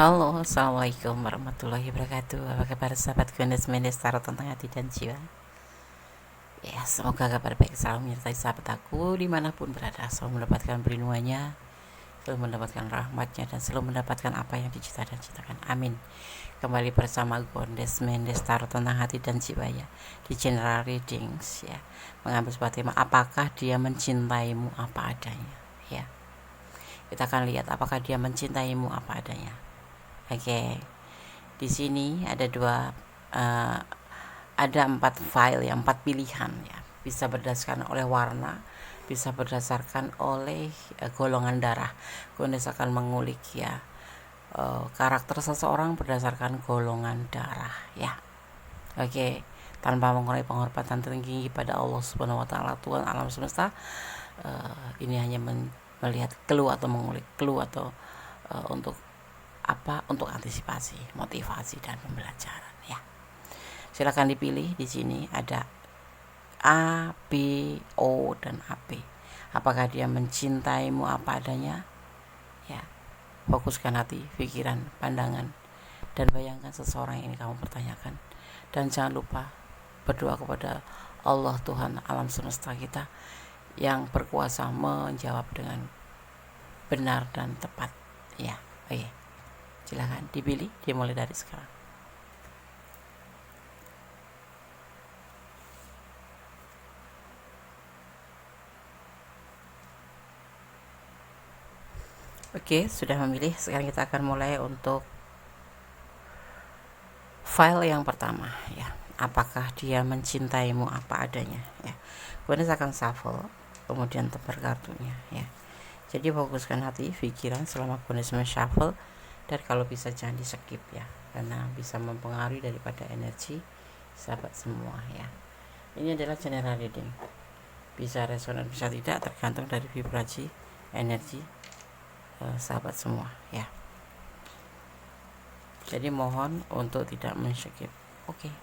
Halo, assalamualaikum warahmatullahi wabarakatuh. Apa kabar sahabat Gunes Mendes Tarot tentang hati dan jiwa? Ya, semoga kabar baik selalu menyertai sahabat aku dimanapun berada, selalu mendapatkan perlindungannya, selalu mendapatkan rahmatnya, dan selalu mendapatkan apa yang dicita dan citakan. Amin. Kembali bersama Gunes Mendes Tarot tentang hati dan jiwa ya, di general readings ya, mengambil sebuah tema, apakah dia mencintaimu apa adanya ya. Kita akan lihat apakah dia mencintaimu apa adanya. Oke, di sini ada ada 4 file ya, 4 pilihan ya. Bisa berdasarkan oleh warna, bisa berdasarkan oleh golongan darah. Gunes akan mengulik ya karakter seseorang berdasarkan golongan darah ya. Oke, tanpa mengurangi penghormatan tertinggi pada Allah Subhanahu wa taala, Tuhan alam semesta. Ini hanya melihat clue atau mengulik clue atau untuk antisipasi, motivasi dan pembelajaran ya. Silakan dipilih. Di sini ada A, B, O dan AP. Apakah dia mencintaimu apa adanya? Ya. Fokuskan hati, pikiran, pandangan dan bayangkan seseorang yang ini kamu pertanyakan. Dan jangan lupa berdoa kepada Allah Tuhan alam semesta kita yang berkuasa menjawab dengan benar dan tepat ya. Oke. Silahkan dipilih, dimulai dari sekarang. Oke, sudah memilih. Sekarang kita akan mulai untuk file yang pertama ya. Apakah dia mencintaimu apa adanya ya. Kemudian akan shuffle, kemudian tebar kartunya ya. Jadi fokuskan hati, pikiran selama Gunes shuffle, dan kalau bisa jangan di skip ya, karena bisa mempengaruhi daripada energi sahabat semua ya. Ini adalah general reading, bisa resonan bisa tidak, tergantung dari vibrasi energi sahabat semua ya. Jadi mohon untuk tidak men-skip. Oke.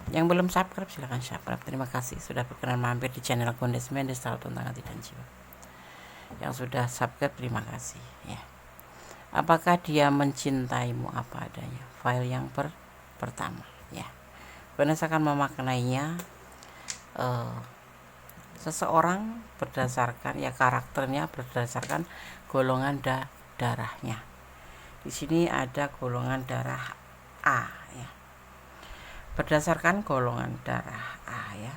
Yang belum subscribe silahkan subscribe. Terima kasih sudah berkenan mampir di channel Gunes Mendes Tarot tentang hati dan jiwa. Yang sudah subscribe terima kasih ya. Apakah dia mencintaimu apa adanya? File yang pertama ya. Gunes akan memaknainya seseorang berdasarkan ya karakternya, berdasarkan golongan darahnya. Di sini ada golongan darah A ya. Berdasarkan golongan darah A ya.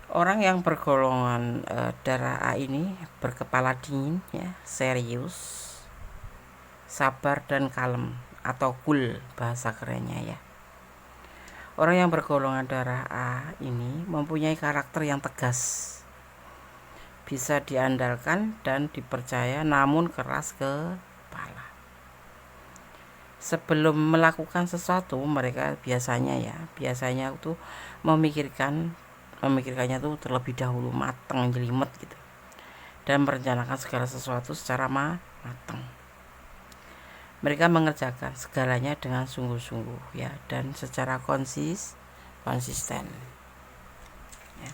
Orang yang bergolongan darah A ini berkepala dingin ya, serius, sabar dan kalem atau cool bahasa kerennya ya. Orang yang bergolongan darah A ini mempunyai karakter yang tegas, bisa diandalkan dan dipercaya, namun keras kepala. Sebelum melakukan sesuatu mereka biasanya itu memikirkannya tuh terlebih dahulu, matang, jelimet gitu, dan merencanakan segala sesuatu secara matang. Mereka mengerjakan segalanya dengan sungguh-sungguh ya, dan secara konsisten ya.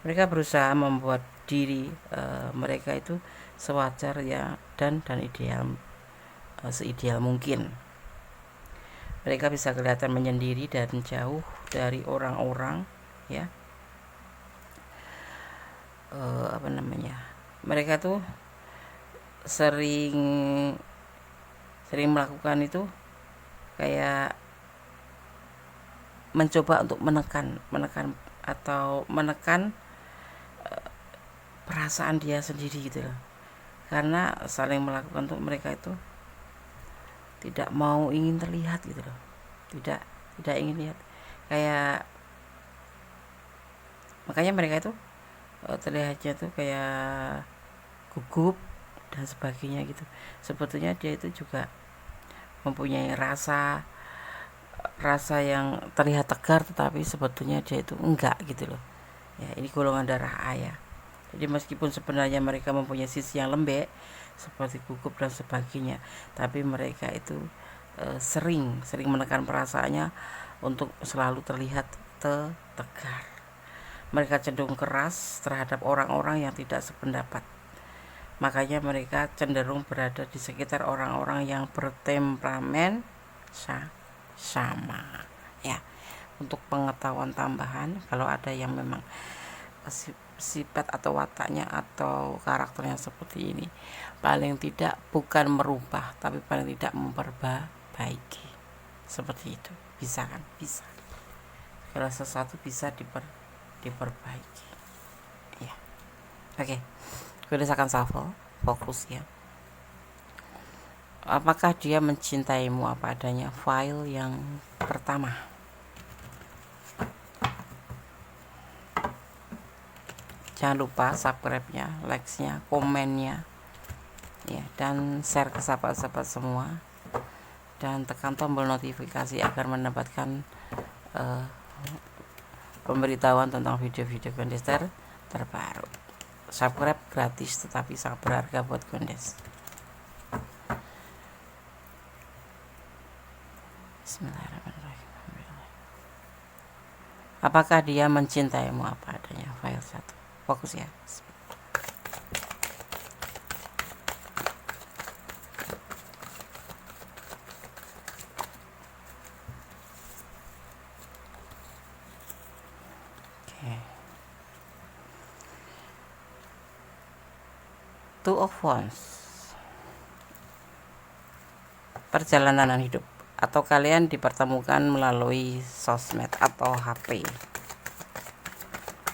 Mereka berusaha membuat diri mereka itu sewajar ya, dan ideal, seideal mungkin. Mereka bisa kelihatan menyendiri dan jauh dari orang-orang ya. Mereka tuh sering melakukan itu kayak mencoba untuk menekan atau menekan perasaan dia sendiri gitu loh. Karena saling melakukan tuh mereka itu tidak mau ingin terlihat gitu loh. Tidak ingin lihat. Kayak makanya mereka itu terlihatnya tuh kayak gugup dan sebagainya gitu. Sebetulnya dia itu juga mempunyai rasa yang terlihat tegar, tetapi sebetulnya dia itu enggak gitu loh ya. Ini golongan darah A ya. Jadi meskipun sebenarnya mereka mempunyai sisi yang lembek seperti gugup dan sebagainya, tapi mereka itu sering menekan perasaannya untuk selalu terlihat tegar. Mereka cenderung keras terhadap orang-orang yang tidak sependapat. Makanya mereka cenderung berada di sekitar orang-orang yang bertemperamen sama ya. Untuk pengetahuan tambahan, kalau ada yang memang sifat atau wataknya atau karakternya seperti ini, paling tidak bukan merubah tapi paling tidak memperbaiki, seperti itu. Bisa kan? Bisa. Kalau sesuatu bisa diperbaiki ya. Oke, gue akan shuffle, fokus ya. Apakah dia mencintaimu apa adanya? File yang pertama. Jangan lupa subscribe-nya, like-nya, komennya ya, dan share ke sahabat-sahabat semua, dan tekan tombol notifikasi agar mendapatkan pemberitahuan tentang video-video Gondes terbaru. Subscribe gratis tetapi sangat berharga buat Gondes. Bismillahirrahmanirrahim. Apakah dia mencintaimu apa adanya? File 1. Fokus ya. Oke. Two of Wands. Perjalanan hidup, atau kalian dipertemukan melalui sosmed atau HP,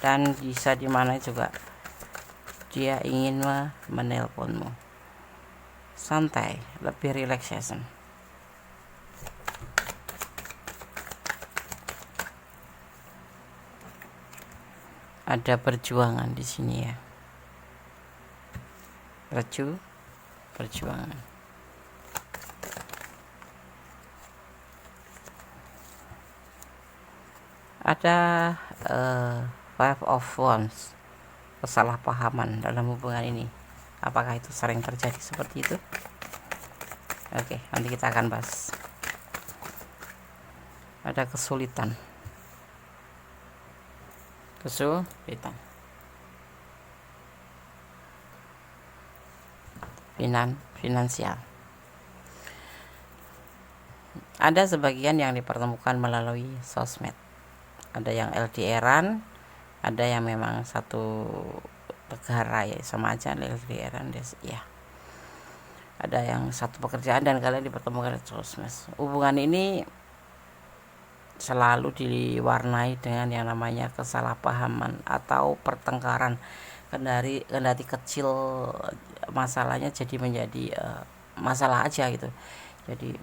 dan bisa dimana juga dia ingin menelponmu. Santai, lebih relaxation. Ada perjuangan di sini ya. Perjuangan. Ada Five of Wands, kesalahpahaman dalam hubungan ini. Apakah itu sering terjadi seperti itu? Oke, nanti kita akan bahas. Ada kesulitan. Finansial. Ada sebagian yang dipertemukan melalui sosmed. Ada yang LDR-an, ada yang memang satu negara ya, sama aja LDR-an ya. Ada yang satu pekerjaan dan kalian dipertemukan di sosmed. Hubungan ini selalu diwarnai dengan yang namanya kesalahpahaman atau pertengkaran. Kendati kecil masalahnya jadi menjadi masalah aja gitu. Jadi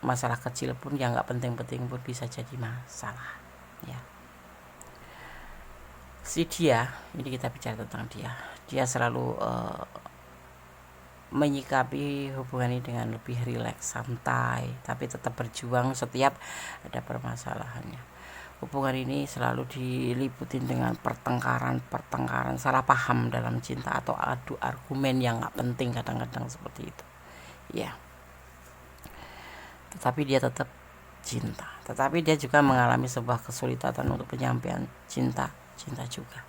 masalah kecil pun yang nggak penting-penting pun bisa jadi masalah ya. Si dia, ini kita bicara tentang dia selalu menyikapi hubungan ini dengan lebih rileks, santai, tapi tetap berjuang setiap ada permasalahannya. Hubungan ini selalu diliputin dengan pertengkaran, salah paham dalam cinta, atau adu argumen yang gak penting kadang-kadang seperti itu ya. Tetapi dia tetap cinta, tetapi dia juga mengalami sebuah kesulitan untuk penyampaian cinta juga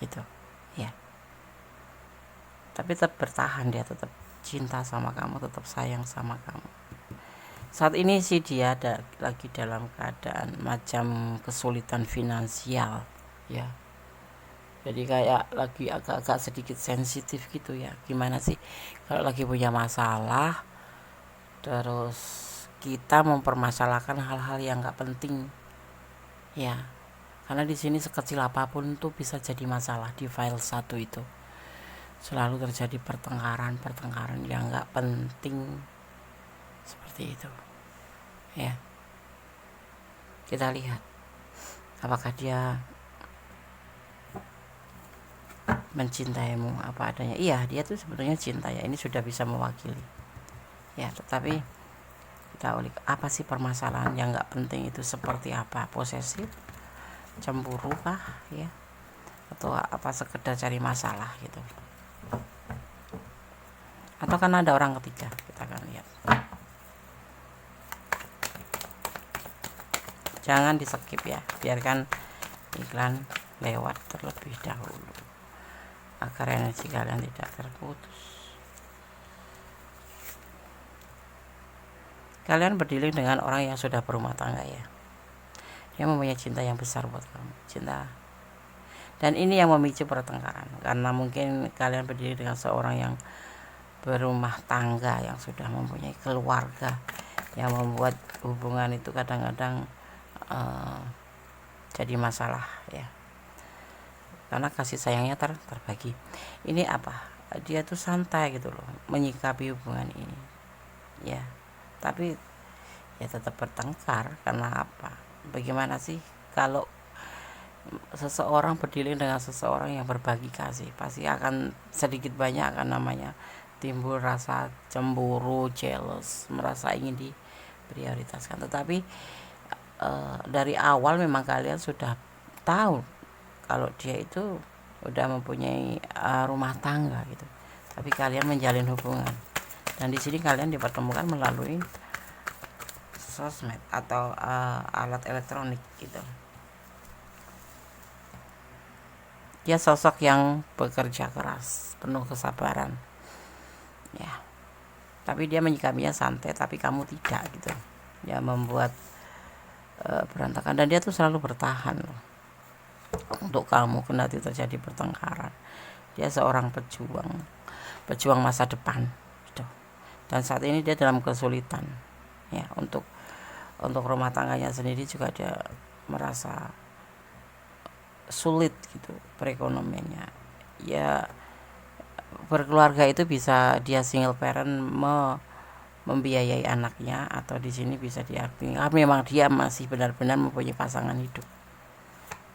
gitu ya. Tapi tetap bertahan, dia tetap cinta sama kamu, tetap sayang sama kamu. Saat ini sih dia ada lagi dalam keadaan macam kesulitan finansial ya. Jadi kayak lagi agak-agak sedikit sensitif gitu ya. Gimana sih kalau lagi punya masalah terus kita mempermasalahkan hal-hal yang nggak penting ya. Karena di sini sekecil apapun tuh bisa jadi masalah. Di file 1 itu selalu terjadi pertengkaran yang nggak penting seperti itu ya. Kita lihat apakah dia mencintaimu apa adanya. Iya, dia tuh sebenarnya cinta ya. Ini sudah bisa mewakili ya. Tetapi kita ulik, apa sih permasalahan yang nggak penting itu seperti apa? Posesif, cemburu kah ya, atau apa sekedar cari masalah gitu, atau kan ada orang ketiga? Kita akan lihat. Jangan di skip ya, biarkan iklan lewat terlebih dahulu. agar energi kalian tidak terputus. Kalian berdealing dengan orang yang sudah berumah tangga ya. Dia mempunyai cinta yang besar buat kamu, cinta. Dan ini yang memicu pertengkaran, karena mungkin kalian berdiri dengan seorang yang berumah tangga, yang sudah mempunyai keluarga, yang membuat hubungan itu kadang-kadang jadi masalah ya, karena kasih sayangnya terbagi. Ini apa? Dia tuh santai gitu loh menyikapi hubungan ini ya, tapi ya tetap bertengkar. Karena apa? Bagaimana sih kalau seseorang berdealing dengan seseorang yang berbagi kasih, pasti akan sedikit banyak akan namanya timbul rasa cemburu, jealous, merasa ingin diprioritaskan. Tetapi dari awal memang kalian sudah tahu kalau dia itu udah mempunyai rumah tangga gitu, tapi kalian menjalin hubungan. Dan di sini kalian dipertemukan melalui sosmed atau alat elektronik gitu. Dia sosok yang bekerja keras, penuh kesabaran ya, tapi dia menyikapinya santai, tapi kamu tidak gitu ya, membuat berantakan. Dan dia tuh selalu bertahan loh untuk kamu kendati terjadi pertengkaran. Dia seorang pejuang masa depan gitu. Dan saat ini dia dalam kesulitan ya, untuk rumah tangganya sendiri juga dia merasa sulit gitu perekonomiannya ya. Berkeluarga itu bisa dia single parent membiayai anaknya, atau di sini bisa diartikan memang dia masih benar-benar mempunyai pasangan hidup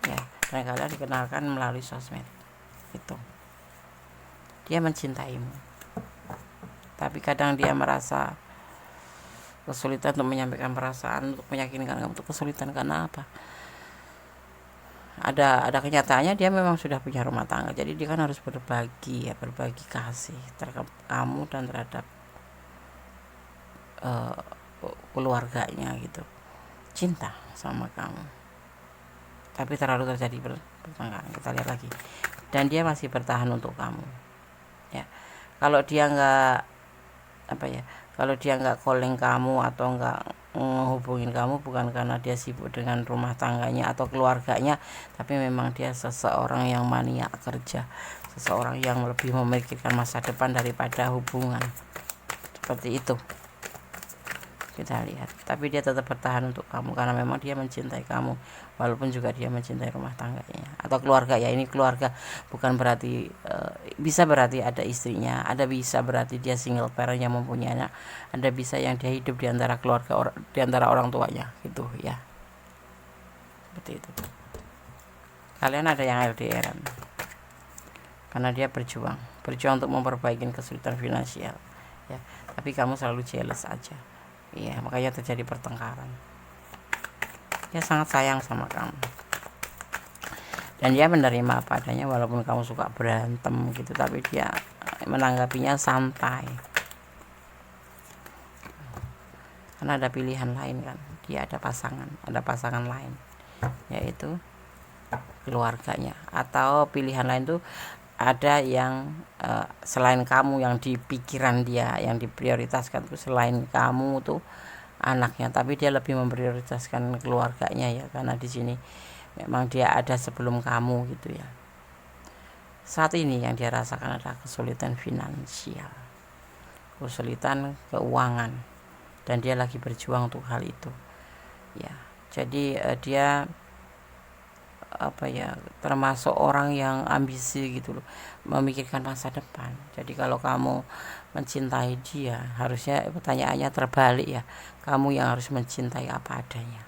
ya. Dan kalian dikenalkan melalui sosmed itu. Dia mencintaimu, tapi kadang dia merasa kesulitan untuk menyampaikan perasaan, untuk meyakinkan kamu. Untuk kesulitan karena apa? Ada kenyataannya dia memang sudah punya rumah tangga, jadi dia kan harus berbagi kasih terhadap kamu dan terhadap keluarganya gitu, cinta sama kamu. Tapi terlalu terjadi pertengkaran, kita lihat lagi. Dan dia masih bertahan untuk kamu ya. Kalau dia nggak calling kamu atau nggak menghubungin kamu, bukan karena dia sibuk dengan rumah tangganya atau keluarganya, tapi memang dia seseorang yang mania kerja, seseorang yang lebih memikirkan masa depan daripada hubungan. Seperti itu kita lihat. Tapi dia tetap bertahan untuk kamu karena memang dia mencintai kamu, walaupun juga dia mencintai rumah tangganya atau keluarga ya. Ini keluarga bukan berarti bisa berarti ada istrinya, ada bisa berarti dia single parent yang mempunyai anak, ada bisa yang dia hidup di antara keluarga, di antara orang tuanya gitu ya. Seperti itu. Kalian ada yang LDRan karena dia berjuang untuk memperbaiki kesulitan finansial ya, tapi kamu selalu jealous aja. Iya, makanya terjadi pertengkaran. Dia sangat sayang sama kamu. Dan dia menerima apa adanya, walaupun kamu suka berantem gitu, tapi dia menanggapinya santai. Karena ada pilihan lain kan. Dia ada pasangan lain, yaitu keluarganya. Atau pilihan lain tuh ada yang selain kamu, yang di pikiran dia, yang diprioritaskan tuh selain kamu tuh anaknya, tapi dia lebih memprioritaskan keluarganya ya, karena di sini memang dia ada sebelum kamu gitu ya. Saat ini yang dia rasakan adalah kesulitan finansial, kesulitan keuangan, dan dia lagi berjuang untuk hal itu ya. Jadi dia termasuk orang yang ambisi gitu loh, memikirkan masa depan. Jadi kalau kamu mencintai dia, harusnya pertanyaannya terbalik ya, kamu yang harus mencintai apa adanya.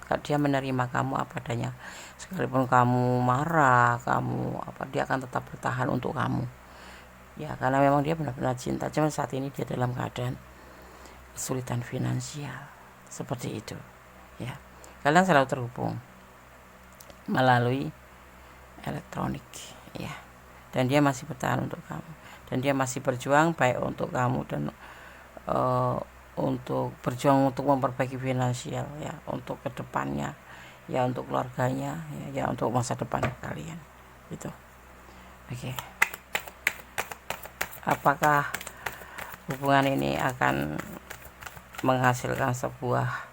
Kalau dia menerima kamu apa adanya, sekalipun kamu marah, dia akan tetap bertahan untuk kamu ya, karena memang dia benar-benar cinta. Cuma saat ini dia dalam keadaan kesulitan finansial seperti itu ya. Kalian selalu terhubung melalui elektronik ya, dan dia masih bertahan untuk kamu, dan dia masih berjuang baik untuk kamu dan untuk berjuang untuk memperbaiki finansial ya, untuk kedepannya ya, untuk keluarganya ya, untuk masa depan kalian gitu. Oke, apakah hubungan ini akan menghasilkan sebuah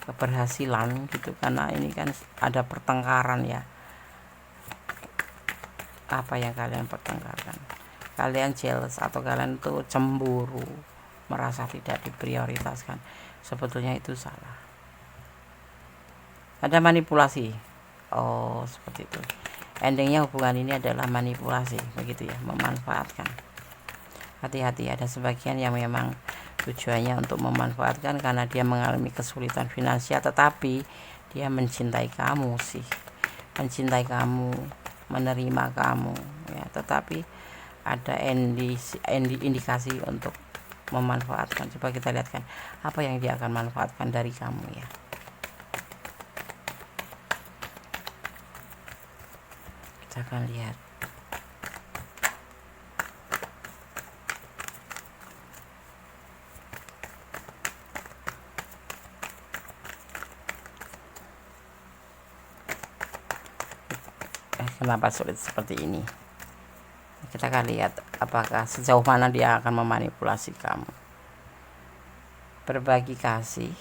keberhasilan gitu, karena ini kan ada pertengkaran ya. Apa yang kalian pertengkarkan? Kalian jealous atau kalian tuh cemburu, merasa tidak diprioritaskan. Sebetulnya itu salah. Ada manipulasi. Oh, seperti itu. Endingnya hubungan ini adalah manipulasi, begitu ya, memanfaatkan. Hati-hati, ada sebagian yang memang tujuannya untuk memanfaatkan karena dia mengalami kesulitan finansial, tetapi dia mencintai kamu sih, mencintai kamu, menerima kamu ya, tetapi ada indikasi untuk memanfaatkan. Coba kita lihatkan apa yang dia akan manfaatkan dari kamu ya. Kita akan lihat. Kenapa sulit seperti ini? Kita akan lihat apakah sejauh mana dia akan memanipulasi kamu. Berbagi kasih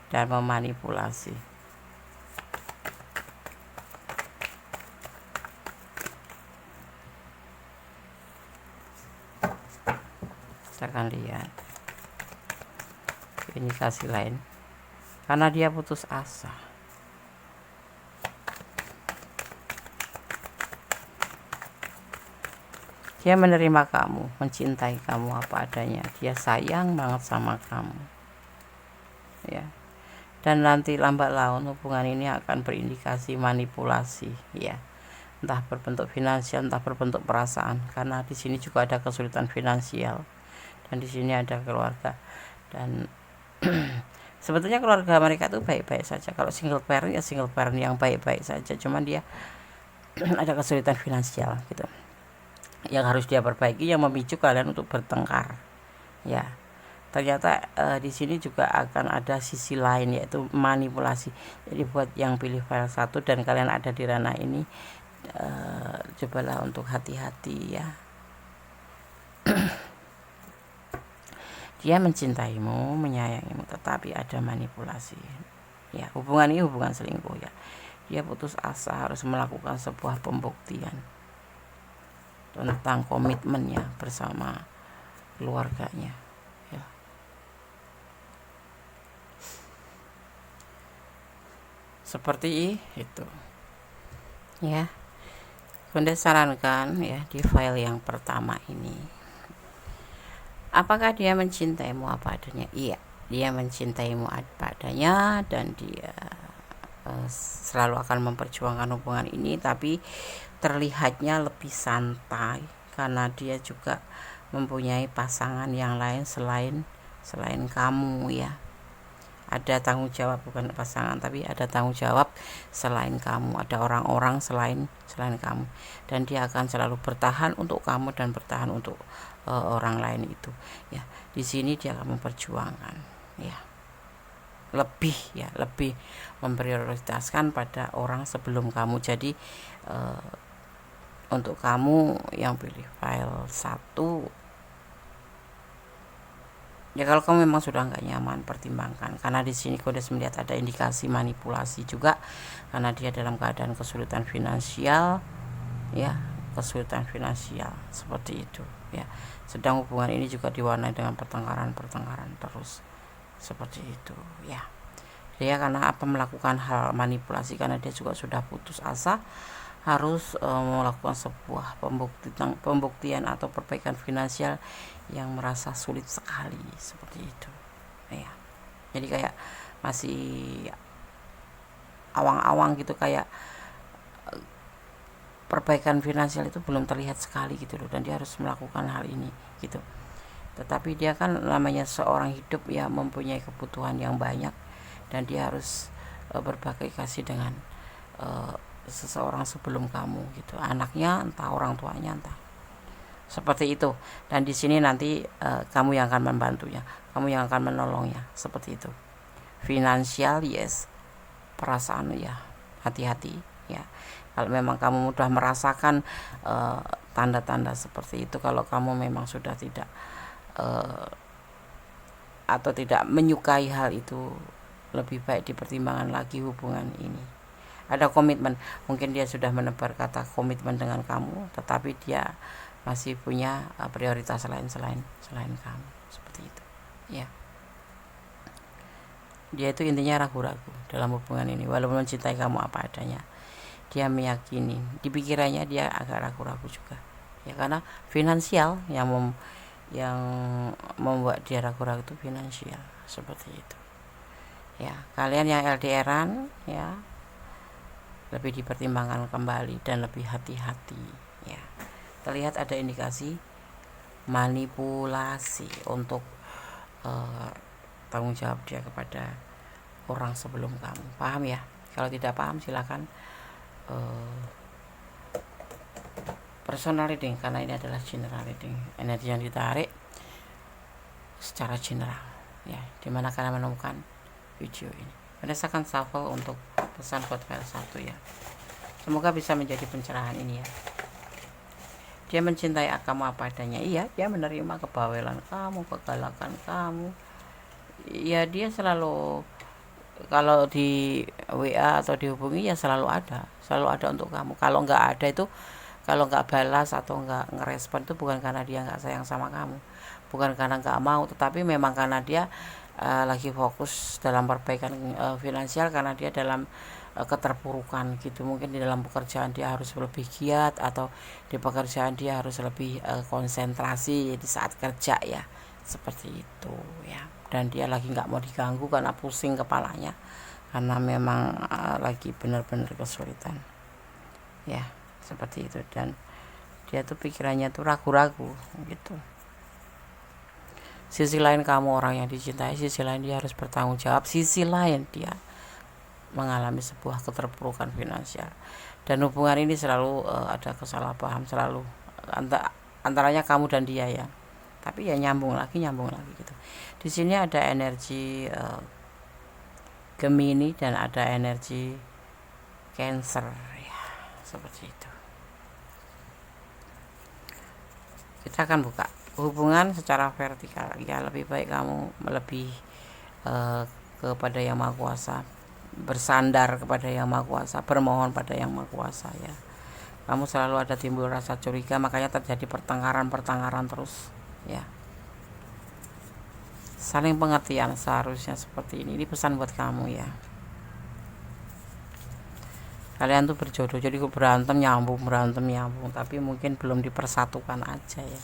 dan memanipulasi. Kita akan lihat indikasi lain, karena dia putus asa. Dia menerima kamu, mencintai kamu apa adanya. Dia sayang banget sama kamu ya. Dan nanti lambat laun hubungan ini akan berindikasi manipulasi ya, entah berbentuk finansial, entah berbentuk perasaan, karena di sini juga ada kesulitan finansial dan di sini ada keluarga. Dan sebetulnya keluarga mereka tuh baik-baik saja. Kalau single parent ya single parent yang baik-baik saja, cuman dia ada kesulitan finansial gitu yang harus dia perbaiki, yang memicu kalian untuk bertengkar ya. Ternyata di sini juga akan ada sisi lain, yaitu manipulasi. Jadi buat yang pilih file 1 dan kalian ada di ranah ini, cobalah untuk hati-hati ya. Dia mencintaimu, menyayangimu, tetapi ada manipulasi ya. Hubungan ini hubungan selingkuh ya. Dia putus asa, harus melakukan sebuah pembuktian tentang komitmennya bersama keluarganya ya. Seperti itu ya. Bunda sarankan ya, di file yang pertama ini, apakah dia mencintaimu apa adanya? Iya, dia mencintaimu apa adanya, dan dia selalu akan memperjuangkan hubungan ini, tapi terlihatnya lebih santai karena dia juga mempunyai pasangan yang lain selain kamu ya. Ada tanggung jawab, bukan pasangan tapi ada tanggung jawab selain kamu, ada orang-orang selain kamu, dan dia akan selalu bertahan untuk kamu dan bertahan untuk orang lain itu ya. Di sini dia akan memperjuangkan ya, lebih memprioritaskan pada orang sebelum kamu. Jadi untuk kamu yang pilih file 1 ya, kalau kamu memang sudah nggak nyaman, pertimbangkan, karena di sini kode melihat ada indikasi manipulasi juga, karena dia dalam keadaan kesulitan finansial ya, kesulitan finansial seperti itu ya. Sedang hubungan ini juga diwarnai dengan pertengkaran terus seperti itu ya. Dia karena apa melakukan hal manipulasi, karena dia juga sudah putus asa, harus melakukan sebuah pembuktian atau perbaikan finansial yang merasa sulit sekali seperti itu ya. Jadi kayak masih awang-awang gitu, kayak perbaikan finansial itu belum terlihat sekali gitu loh, dan dia harus melakukan hal ini gitu. Tetapi dia kan namanya seorang hidup ya, mempunyai kebutuhan yang banyak, dan dia harus berbagi kasih dengan seseorang sebelum kamu gitu, anaknya, entah orang tuanya, entah seperti itu. Dan di sini nanti kamu yang akan membantunya, kamu yang akan menolongnya seperti itu. Finansial yes, perasaan ya hati-hati ya. Kalau memang kamu mudah merasakan tanda-tanda seperti itu. Kalau kamu memang sudah tidak atau tidak menyukai hal itu, lebih baik dipertimbangkan lagi hubungan ini. Ada komitmen, mungkin dia sudah menebar kata komitmen dengan kamu, tetapi dia masih punya prioritas lain selain kamu, seperti itu ya. Dia itu intinya ragu-ragu dalam hubungan ini, walaupun mencintai kamu apa adanya. Dia meyakini, di pikirannya dia agak ragu-ragu juga ya, karena finansial yang membuat dia ragu-ragu itu finansial, seperti itu ya. Kalian yang LDRan ya, lebih dipertimbangkan kembali dan lebih hati-hati ya. Terlihat ada indikasi manipulasi untuk tanggung jawab dia kepada orang sebelum kamu. Paham ya? Kalau tidak paham silakan personal reading, karena ini adalah general reading, energi yang ditarik secara general ya. Dimana kalian menemukan video ini berdasarkan shuffle untuk pesan buat file 1 ya. Semoga bisa menjadi pencerahan ini ya. Dia mencintai kamu apa adanya, iya. Dia menerima kebawelan kamu, kegalakan kamu ya. Dia selalu, kalau di WA atau dihubungi ya selalu ada untuk kamu. Kalau nggak ada itu, kalau nggak balas atau nggak ngerespon itu bukan karena dia nggak sayang sama kamu, bukan karena nggak mau, tetapi memang karena dia lagi fokus dalam perbaikan finansial, karena dia dalam keterpurukan gitu. Mungkin di dalam pekerjaan dia harus lebih giat, atau di pekerjaan dia harus lebih konsentrasi di saat kerja ya, seperti itu ya. Dan dia lagi nggak mau diganggu karena pusing kepalanya, karena memang lagi benar-benar kesulitan ya, seperti itu. Dan dia tuh pikirannya tuh ragu-ragu gitu. Sisi lain kamu orang yang dicintai, sisi lain dia harus bertanggung jawab, sisi lain dia mengalami sebuah keterpurukan finansial. Dan hubungan ini selalu ada kesalahpaham, selalu antaranya kamu dan dia ya. Tapi ya nyambung lagi gitu. Di sini ada energi Gemini dan ada energi Cancer ya, seperti itu. Kita akan buka hubungan secara vertikal ya. Lebih baik kamu lebih kepada Yang Maha Kuasa, bersandar kepada Yang Maha Kuasa, bermohon pada Yang Maha Kuasa ya. Kamu selalu ada timbul rasa curiga, makanya terjadi pertengkaran terus ya. Saling pengertian seharusnya seperti ini. Ini pesan buat kamu ya. Kalian tuh berjodoh, jadi berantem nyambung, tapi mungkin belum dipersatukan aja ya.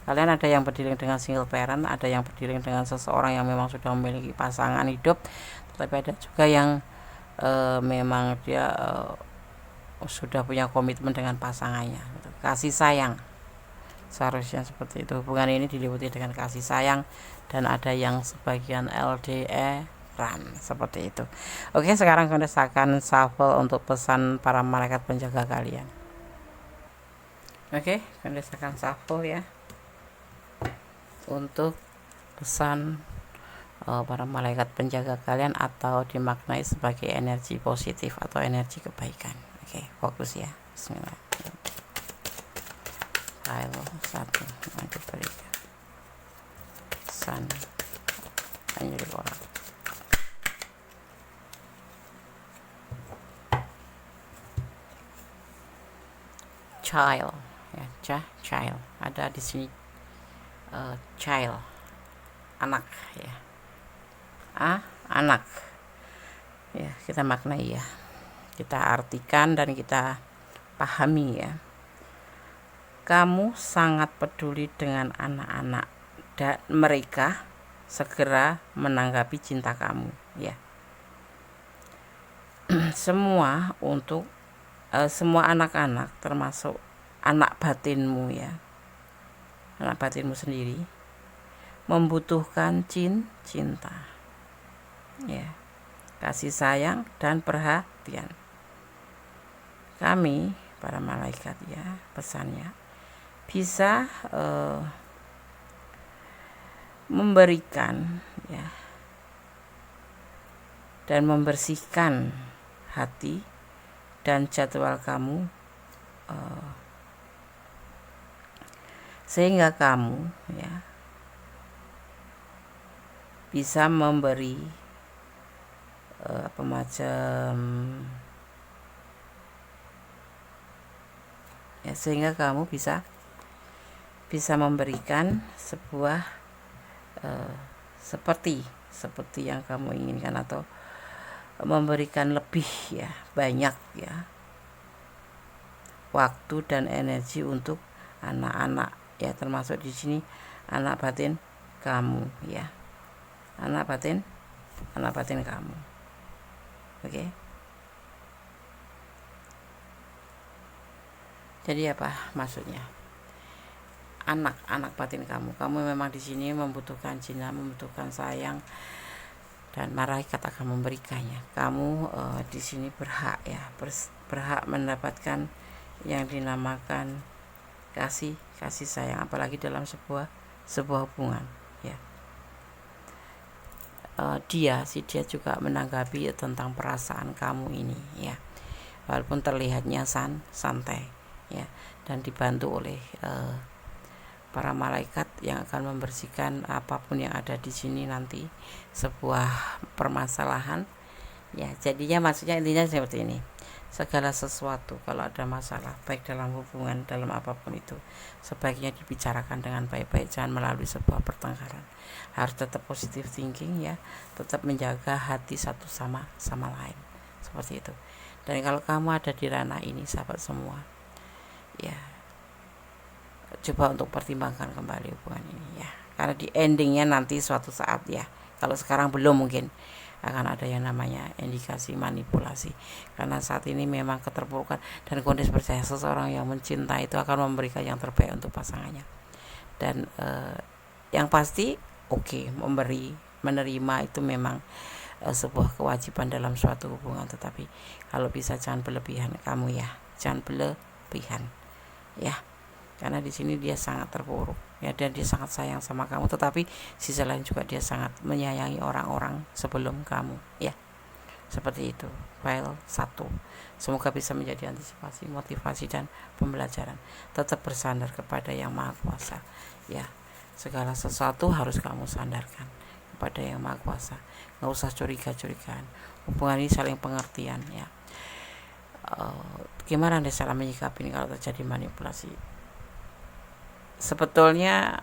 Kalian ada yang berdiri dengan single parent, ada yang berdiri dengan seseorang yang memang sudah memiliki pasangan hidup, tapi ada juga yang memang dia sudah punya komitmen dengan pasangannya gitu. Kasih sayang seharusnya seperti itu. Hubungan ini diliputi dengan kasih sayang, dan ada yang sebagian LDRan seperti itu. Oke, sekarang kita akan shuffle untuk pesan para malaikat penjaga kalian. Oke, kita akan shuffle ya untuk pesan para malaikat penjaga kalian, atau dimaknai sebagai energi positif atau energi kebaikan. Oke, fokus ya. Bismillah. File 1 maju berikan pesan anjir orang. Child ya, child ada di sini. Child, anak ya, anak ya. Kita maknai ya, kita artikan dan kita pahami ya. Kamu sangat peduli dengan anak-anak, dan mereka segera menanggapi cinta kamu ya. Semua untuk semua anak-anak, termasuk anak batinmu ya, anak batinmu sendiri, membutuhkan cinta ya, kasih sayang dan perhatian. Kami para malaikat ya, pesannya bisa memberikan ya, dan membersihkan hati dan jadwal kamu sehingga kamu ya bisa memberi apa macam ya, sehingga kamu bisa memberikan sebuah seperti yang kamu inginkan, atau memberikan lebih ya, banyak ya, waktu dan energi untuk anak-anak ya, termasuk di sini anak batin kamu ya, anak batin kamu. Oke. Jadi apa maksudnya? Anak batin kamu memang di sini membutuhkan cinta, membutuhkan sayang, dan malaikat akan memberikannya. Kamu di sini berhak ya, berhak mendapatkan yang dinamakan kasih sayang, apalagi dalam sebuah hubungan ya. Dia juga menanggapi tentang perasaan kamu ini ya, walaupun terlihatnya santai ya, dan dibantu oleh para malaikat yang akan membersihkan apapun yang ada di sini nanti, sebuah permasalahan ya. Jadinya maksudnya intinya seperti ini, segala sesuatu kalau ada masalah baik dalam hubungan, dalam apapun itu, sebaiknya dibicarakan dengan baik-baik, jangan melalui sebuah pertengkaran. Harus tetap positive thinking ya, tetap menjaga hati satu sama lain, seperti itu. Dan kalau kamu ada di ranah ini sahabat semua ya, coba untuk pertimbangkan kembali hubungan ini ya, karena di endingnya nanti suatu saat ya, kalau sekarang belum, mungkin akan ada yang namanya indikasi manipulasi, karena saat ini memang keterpurukan. Dan kondisi percaya, seseorang yang mencintai itu akan memberikan yang terbaik untuk pasangannya, dan yang pasti menerima itu memang sebuah kewajiban dalam suatu hubungan, tetapi kalau bisa jangan berlebihan kamu ya, jangan berlebihan ya, karena di sini dia sangat terpuruk ya, dan dia sangat sayang sama kamu, tetapi sisi lain juga dia sangat menyayangi orang-orang sebelum kamu ya, seperti itu. File 1 semoga bisa menjadi antisipasi, motivasi, dan pembelajaran. Tetap bersandar kepada Yang Maha Kuasa ya, segala sesuatu harus kamu sandarkan kepada Yang Maha Kuasa, nggak usah curigaan. Hubungan ini saling pengertian ya. Gimana Anda salah menyikapi ini kalau terjadi manipulasi? Sebetulnya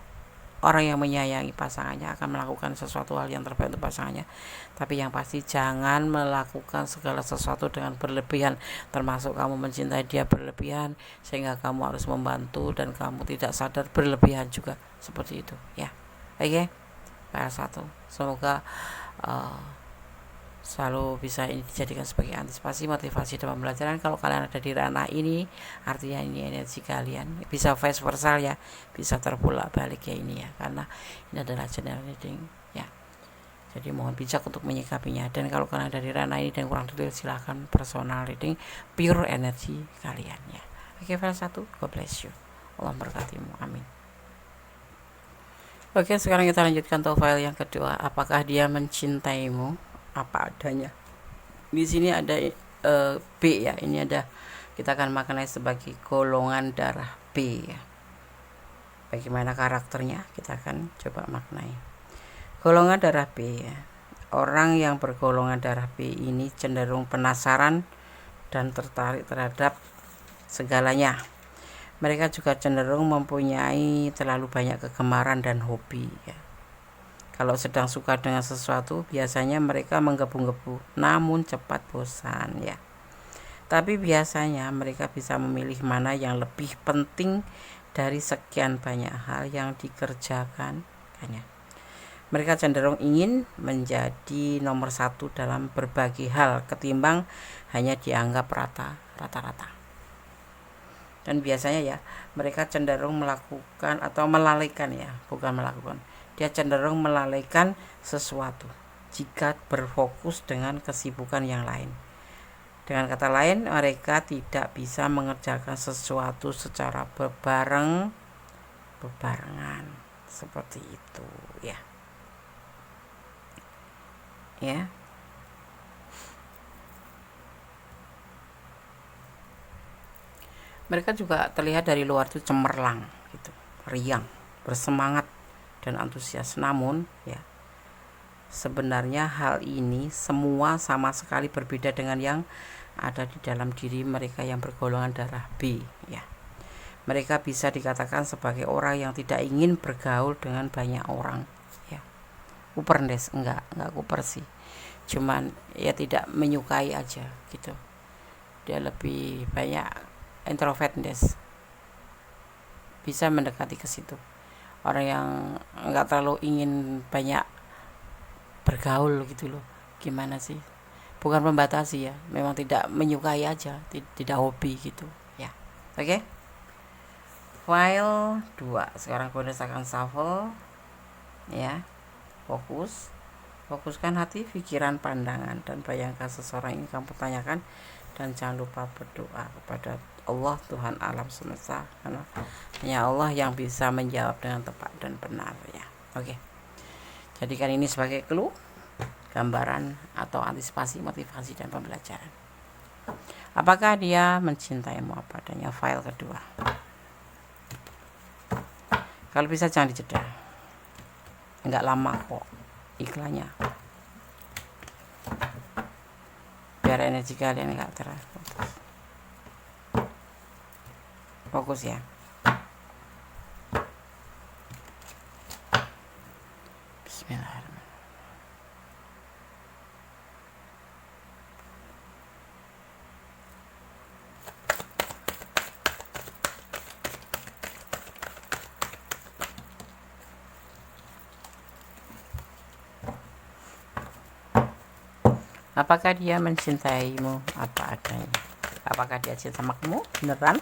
orang yang menyayangi pasangannya akan melakukan sesuatu hal yang terbaik untuk pasangannya, tapi yang pasti jangan melakukan segala sesuatu dengan berlebihan, termasuk kamu mencintai dia berlebihan sehingga kamu harus membantu dan kamu tidak sadar berlebihan juga, seperti itu ya. Oke, PR1 semoga selalu bisa ini dijadikan sebagai antisipasi, motivasi, dan pembelajaran. Kalau kalian ada di ranah ini, artinya ini energi kalian bisa vice versa ya, bisa terbolak balik ya ini ya, karena ini adalah general reading ya. Jadi mohon bijak untuk menyikapinya. Dan kalau kalian ada di ranah ini dan kurang detail, silahkan personal reading pure energi kalian ya. Oke, file 1, God bless you, Allah berkatimu, amin. Oke, sekarang kita lanjutkan untuk file yang kedua. Apakah dia mencintaimu apa adanya? Di sini ada B ya, ini ada, kita akan maknai sebagai golongan darah B ya. Bagaimana karakternya kita akan coba maknai. Golongan darah B ya, orang yang bergolongan darah B ini cenderung penasaran dan tertarik terhadap segalanya. Mereka juga cenderung mempunyai terlalu banyak kegemaran dan hobi ya. Kalau sedang suka dengan sesuatu, biasanya mereka menggebu-gebu, namun cepat bosan ya. Tapi biasanya mereka bisa memilih mana yang lebih penting dari sekian banyak hal yang dikerjakan. Mereka cenderung ingin menjadi nomor 1 dalam berbagai hal ketimbang hanya dianggap rata-rata. Dan biasanya ya, mereka cenderung melakukan atau melalaikan ya, bukan melakukan. Dia cenderung melalaikan sesuatu jika berfokus dengan kesibukan yang lain. Dengan kata lain, mereka tidak bisa mengerjakan sesuatu secara bebarengan, seperti itu ya. Ya. Mereka juga terlihat dari luar itu cemerlang gitu. riang, bersemangat dan antusias. Namun ya, sebenarnya hal ini semua sama sekali berbeda dengan yang ada di dalam diri mereka yang bergolongan darah B ya. Mereka bisa dikatakan sebagai orang yang tidak ingin bergaul dengan banyak orang ya. Kupernes, enggak kuper sih, cuman ya tidak menyukai aja gitu. Dia lebih banyak introvert des, bisa mendekati ke situ. Orang yang enggak terlalu ingin banyak bergaul gitu loh. Gimana sih, bukan membatasi ya, memang tidak menyukai aja, tidak hobi gitu ya. Oke. File 2. Sekarang bonus akan shuffle ya. Fokuskan hati, pikiran, pandangan, dan bayangkan seseorang yang kamu tanyakan. Dan jangan lupa berdoa kepada Allah, Tuhan alam semesta, karena hanya Allah yang bisa menjawab dengan tepat dan benar ya. Oke. Jadikan ini sebagai clue, gambaran atau antisipasi, motivasi, dan pembelajaran. Apakah dia mencintaimu apa adanya? File kedua. Kalau bisa jangan dijeda, enggak lama kok iklannya, biar energi kalian enggak terputus. Fokus ya. Bismillahirrahmanirrahim. Apakah dia mencintaimu apa adanya? Apakah dia cinta sama kamu beneran,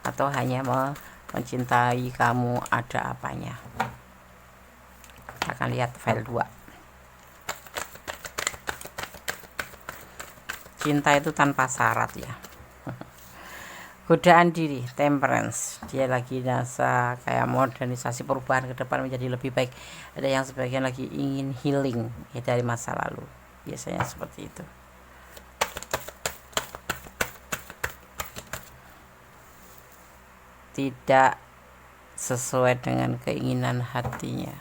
atau hanya mencintai kamu ada apanya? Kita akan lihat file 2. Cinta itu tanpa syarat ya. Godaan diri, temperance. Dia lagi nasa kayak modernisasi, perubahan ke depan menjadi lebih baik. Ada yang sebagian lagi ingin healing ya dari masa lalu. Biasanya seperti itu. Tidak sesuai dengan keinginan hatinya.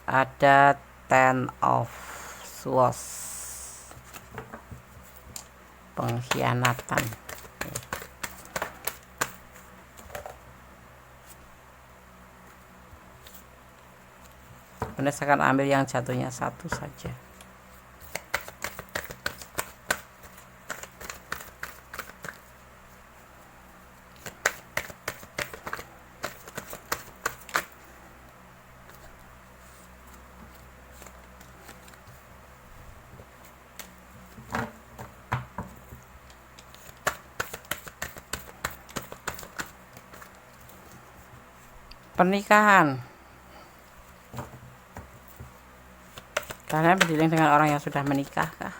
Ada 10 of Swords, pengkhianatan. Anda akan ambil yang jatuhnya satu saja. Pernikahan. Kalian berdialog dengan orang yang sudah menikah kah?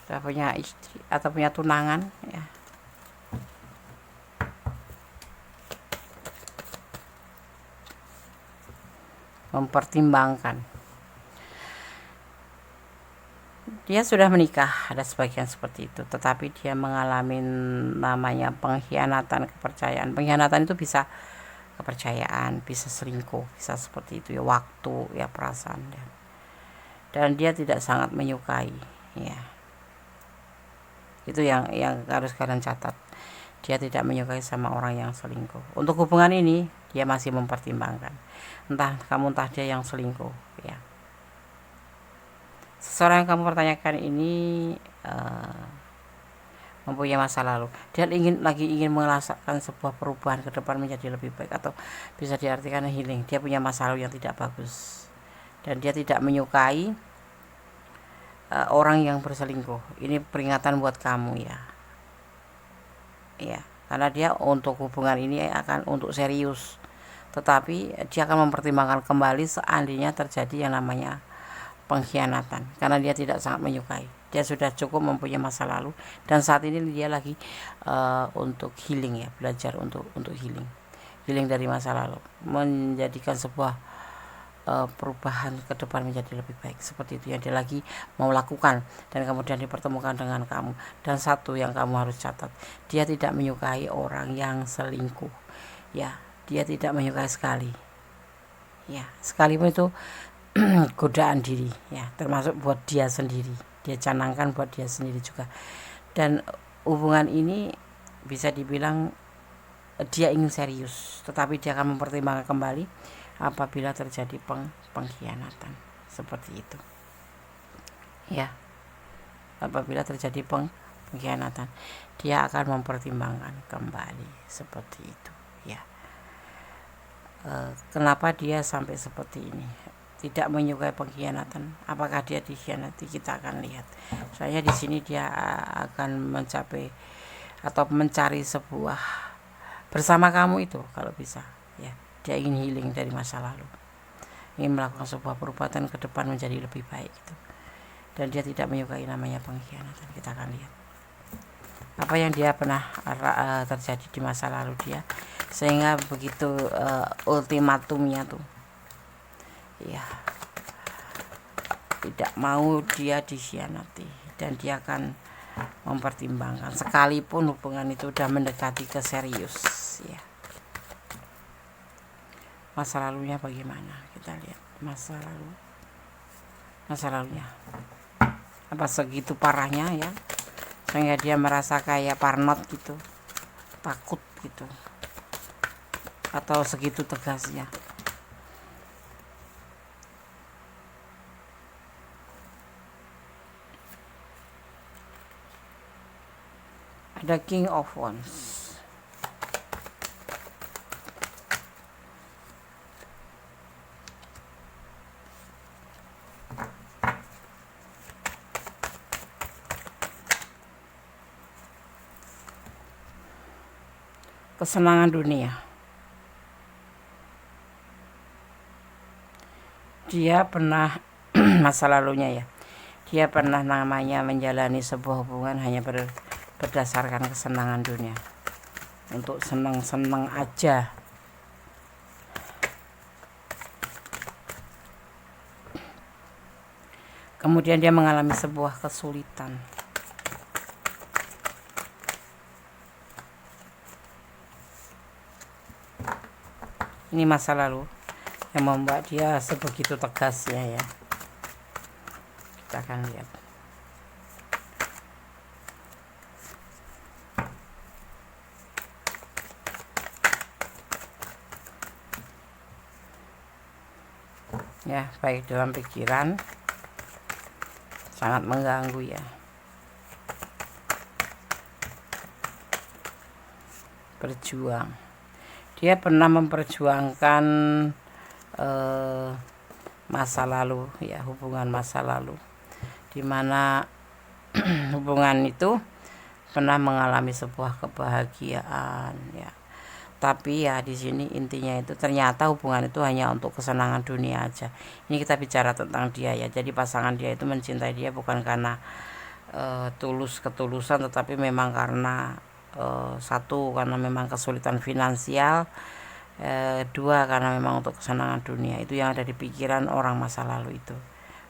Sudah punya istri atau punya tunangan ya. Mempertimbangkan. Dia sudah menikah, ada sebagian seperti itu, tetapi dia mengalami namanya pengkhianatan kepercayaan. Pengkhianatan itu bisa kepercayaan, bisa selingkuh, bisa seperti itu ya, waktu ya, perasaan dan dia tidak sangat menyukai ya. Itu yang harus kalian catat. Dia tidak menyukai sama orang yang selingkuh. Untuk hubungan ini dia masih mempertimbangkan, entah kamu entah dia yang selingkuh ya. Seseorang yang kamu pertanyakan ini mempunyai masa lalu. Dia ingin merasakan sebuah perubahan ke depan menjadi lebih baik, atau bisa diartikan healing. Dia punya masa lalu yang tidak bagus dan dia tidak menyukai orang yang berselingkuh. Ini peringatan buat kamu ya. Ya, karena dia untuk hubungan ini akan untuk serius. Tetapi dia akan mempertimbangkan kembali seandainya terjadi yang namanya pengkhianatan, karena dia tidak sangat menyukai. Dia sudah cukup mempunyai masa lalu dan saat ini dia lagi untuk healing ya, belajar untuk healing dari masa lalu, menjadikan sebuah perubahan ke depan menjadi lebih baik, seperti itu yang dia lagi mau lakukan, dan kemudian dipertemukan dengan kamu. Dan satu yang kamu harus catat, dia tidak menyukai orang yang selingkuh, ya. Dia tidak menyukai sekali, ya, sekalipun itu godaan diri, ya, termasuk buat dia sendiri, dia canangkan buat dia sendiri juga. Dan hubungan ini bisa dibilang dia ingin serius, tetapi dia akan mempertimbangkan kembali apabila terjadi pengkhianatan, seperti itu, ya. Apabila terjadi pengkhianatan, dia akan mempertimbangkan kembali, seperti itu, ya. Kenapa dia sampai seperti ini, tidak menyukai pengkhianatan? Apakah dia dikhianati? Kita akan lihat. Soalnya di sini dia akan mencapai atau mencari sebuah bersama kamu itu, kalau bisa, ya. Dia ingin healing dari masa lalu, ingin melakukan sebuah perbuatan ke depan menjadi lebih baik itu. Dan dia tidak menyukai namanya pengkhianatan. Kita akan lihat apa yang dia pernah terjadi di masa lalu dia, sehingga begitu ultimatumnya tuh, ya, tidak mau dia dikhianati, dan dia akan mempertimbangkan sekalipun hubungan itu udah mendekati ke serius, ya. Masa lalunya bagaimana, kita lihat masa lalunya apa segitu parahnya, ya, sehingga dia merasa kayak parnot gitu, takut gitu, atau segitu tegasnya. Ada King of Wands. Kesenangan dunia. Dia pernah masa lalunya, ya, dia pernah namanya menjalani sebuah hubungan hanya berdasarkan kesenangan dunia, untuk senang-senang aja. Kemudian dia mengalami sebuah kesulitan. Ini masa lalu yang membuat dia sebegitu tegasnya, ya. Kita akan lihat. Ya, baik dalam pikiran, sangat mengganggu, ya. Berjuang. Dia pernah memperjuangkan masa lalu, ya, hubungan masa lalu, dimana hubungan itu pernah mengalami sebuah kebahagiaan, ya. Tapi ya di sini intinya itu ternyata hubungan itu hanya untuk kesenangan dunia aja. Ini kita bicara tentang dia, ya. Jadi pasangan dia itu mencintai dia bukan karena ketulusan, tetapi memang karena satu, karena memang kesulitan finansial, dua, karena memang untuk kesenangan dunia. Itu yang ada di pikiran orang masa lalu itu.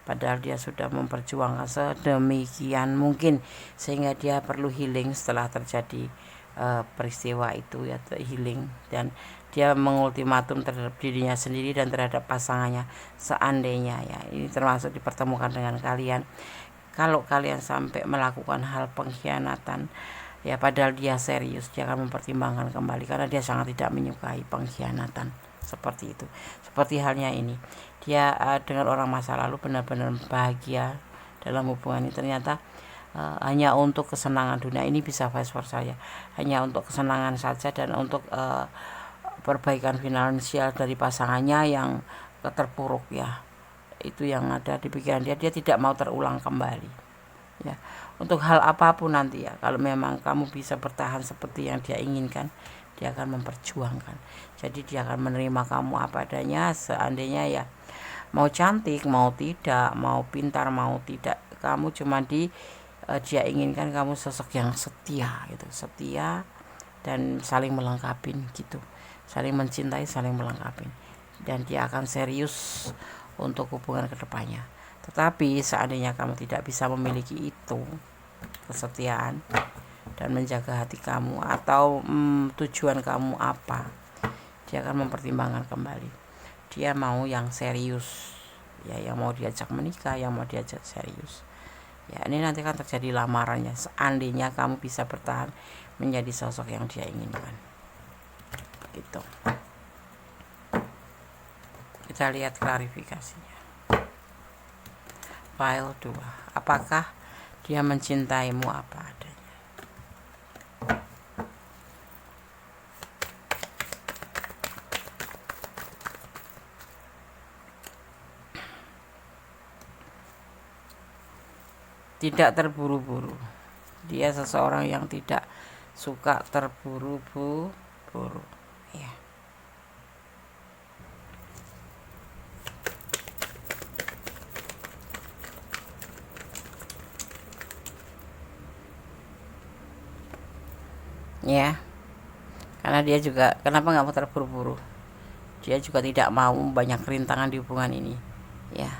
Padahal dia sudah memperjuangkan sedemikian mungkin, sehingga dia perlu healing setelah terjadi peristiwa itu, ya, healing. Dan dia mengultimatum terhadap dirinya sendiri dan terhadap pasangannya, seandainya, ya, ini termasuk dipertemukan dengan kalian, kalau kalian sampai melakukan hal pengkhianatan, ya, padahal dia serius, dia akan mempertimbangkan kembali karena dia sangat tidak menyukai pengkhianatan, seperti itu. Seperti halnya ini, dia dengan orang masa lalu benar-benar bahagia dalam hubungan ini, ternyata hanya untuk kesenangan dunia. Ini bisa vice versa, ya, hanya untuk kesenangan saja dan untuk perbaikan finansial dari pasangannya yang terpuruk, ya. Itu yang ada di pikiran dia. Dia tidak mau terulang kembali, ya. Untuk hal apapun nanti, ya, kalau memang kamu bisa bertahan seperti yang dia inginkan, dia akan memperjuangkan. Jadi dia akan menerima kamu apa adanya, seandainya, ya, mau cantik, mau tidak, mau pintar, mau tidak, kamu cuma dia inginkan kamu sosok yang setia, gitu, setia dan saling melengkapi, gitu, saling mencintai, saling melengkapi. dan dia akan serius untuk hubungan kedepannya. Tetapi seandainya kamu tidak bisa memiliki itu, kesetiaan dan menjaga hati kamu, atau tujuan kamu apa, dia akan mempertimbangkan kembali. Dia mau yang serius, ya, yang mau diajak menikah, yang mau diajak serius. Ya, ini nanti akan terjadi lamarannya seandainya kamu bisa bertahan menjadi sosok yang dia inginkan. Gitu. Kita lihat klarifikasinya. File 2. Apakah dia mencintaimu apa adanya? Tidak terburu-buru. Dia seseorang yang tidak suka terburu-buru, ya. Ya, karena dia juga, kenapa nggak mau terburu-buru? Dia juga tidak mau banyak rintangan di hubungan ini, ya.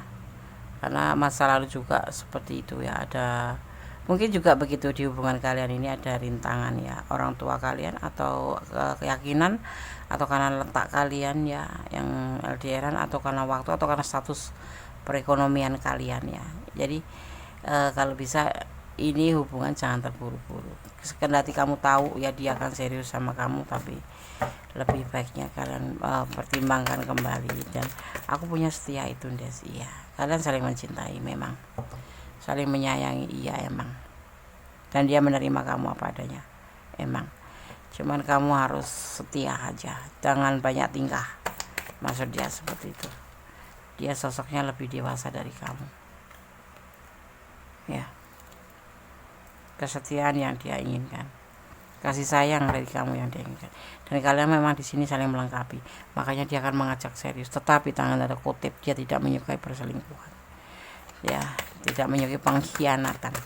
Karena masa lalu juga seperti itu, ya. Ada mungkin juga begitu di hubungan kalian ini, ada rintangan, ya, orang tua kalian atau keyakinan, atau karena letak kalian, ya, yang LDRan, atau karena waktu, atau karena status perekonomian kalian, ya. Jadi kalau bisa ini hubungan jangan terburu-buru. Kendati kamu tahu, ya, dia akan serius sama kamu, tapi lebih baiknya kalian pertimbangkan kembali. Dan aku punya setia itu, Des. Iya, kalian saling mencintai, memang saling menyayangi, iya emang. Dan dia menerima kamu apa adanya, emang. Cuman kamu harus setia aja, jangan banyak tingkah. Maksud dia seperti itu. Dia sosoknya lebih dewasa dari kamu, ya. Kesetiaan yang dia inginkan, kasih sayang dari kamu yang dia inginkan, dan kalian memang di sini saling melengkapi. Makanya dia akan mengajak serius, tetapi tangan ada kutip, dia tidak menyukai perselingkuhan, ya, tidak menyukai pengkhianatan.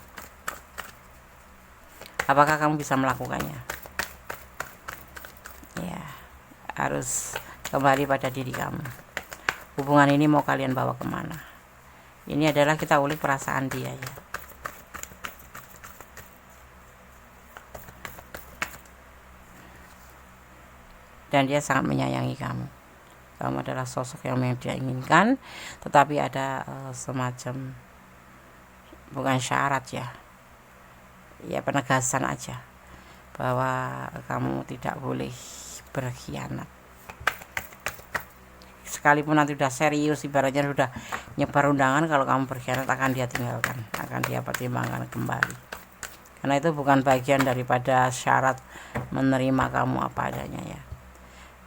Apakah kamu bisa melakukannya? Ya, harus kembali pada diri kamu. Hubungan ini mau kalian bawa kemana? Ini adalah kita ulik perasaan dia, ya. Dan dia sangat menyayangi kamu. Kamu adalah sosok yang dia inginkan, tetapi ada semacam, bukan syarat, ya, penegasan aja, bahwa kamu tidak boleh berkhianat. Sekalipun nanti udah serius, ibaratnya sudah nyebar undangan, kalau kamu berkhianat akan dia tinggalkan, akan dia pertimbangkan kembali. Karena itu bukan bagian daripada syarat menerima kamu apa adanya, ya.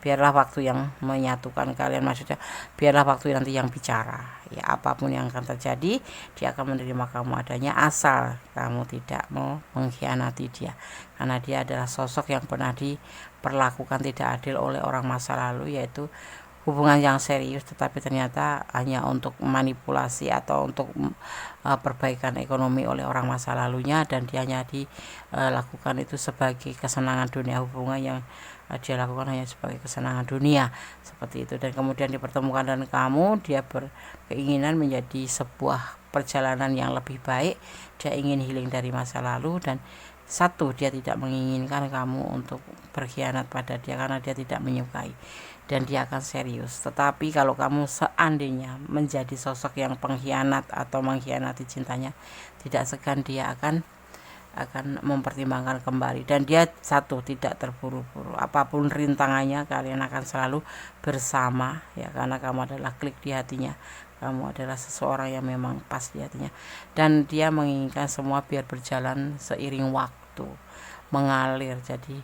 Biarlah waktu yang menyatukan kalian, maksudnya biarlah waktu nanti yang bicara, ya. Apapun yang akan terjadi, dia akan menerima kamu adanya, asal kamu tidak mau mengkhianati dia. Karena dia adalah sosok yang pernah diperlakukan tidak adil oleh orang masa lalu, yaitu hubungan yang serius tetapi ternyata hanya untuk manipulasi atau untuk perbaikan ekonomi oleh orang masa lalunya, dan dia hanya dilakukan itu sebagai kesenangan dunia. Hubungan yang dia lakukan hanya sebagai kesenangan dunia, seperti itu. Dan kemudian dipertemukan dengan kamu, dia berkeinginan menjadi sebuah perjalanan yang lebih baik. Dia ingin healing dari masa lalu, dan satu, dia tidak menginginkan kamu untuk berkhianat pada dia karena dia tidak menyukai, dan dia akan serius. Tetapi kalau kamu seandainya menjadi sosok yang pengkhianat atau mengkhianati cintanya, tidak segan dia akan mempertimbangkan kembali. Dan dia satu, tidak terburu-buru. Apapun rintangannya, kalian akan selalu bersama, ya, karena kamu adalah klik di hatinya. Kamu adalah seseorang yang memang pas di hatinya, dan dia menginginkan semua biar berjalan seiring waktu, mengalir. Jadi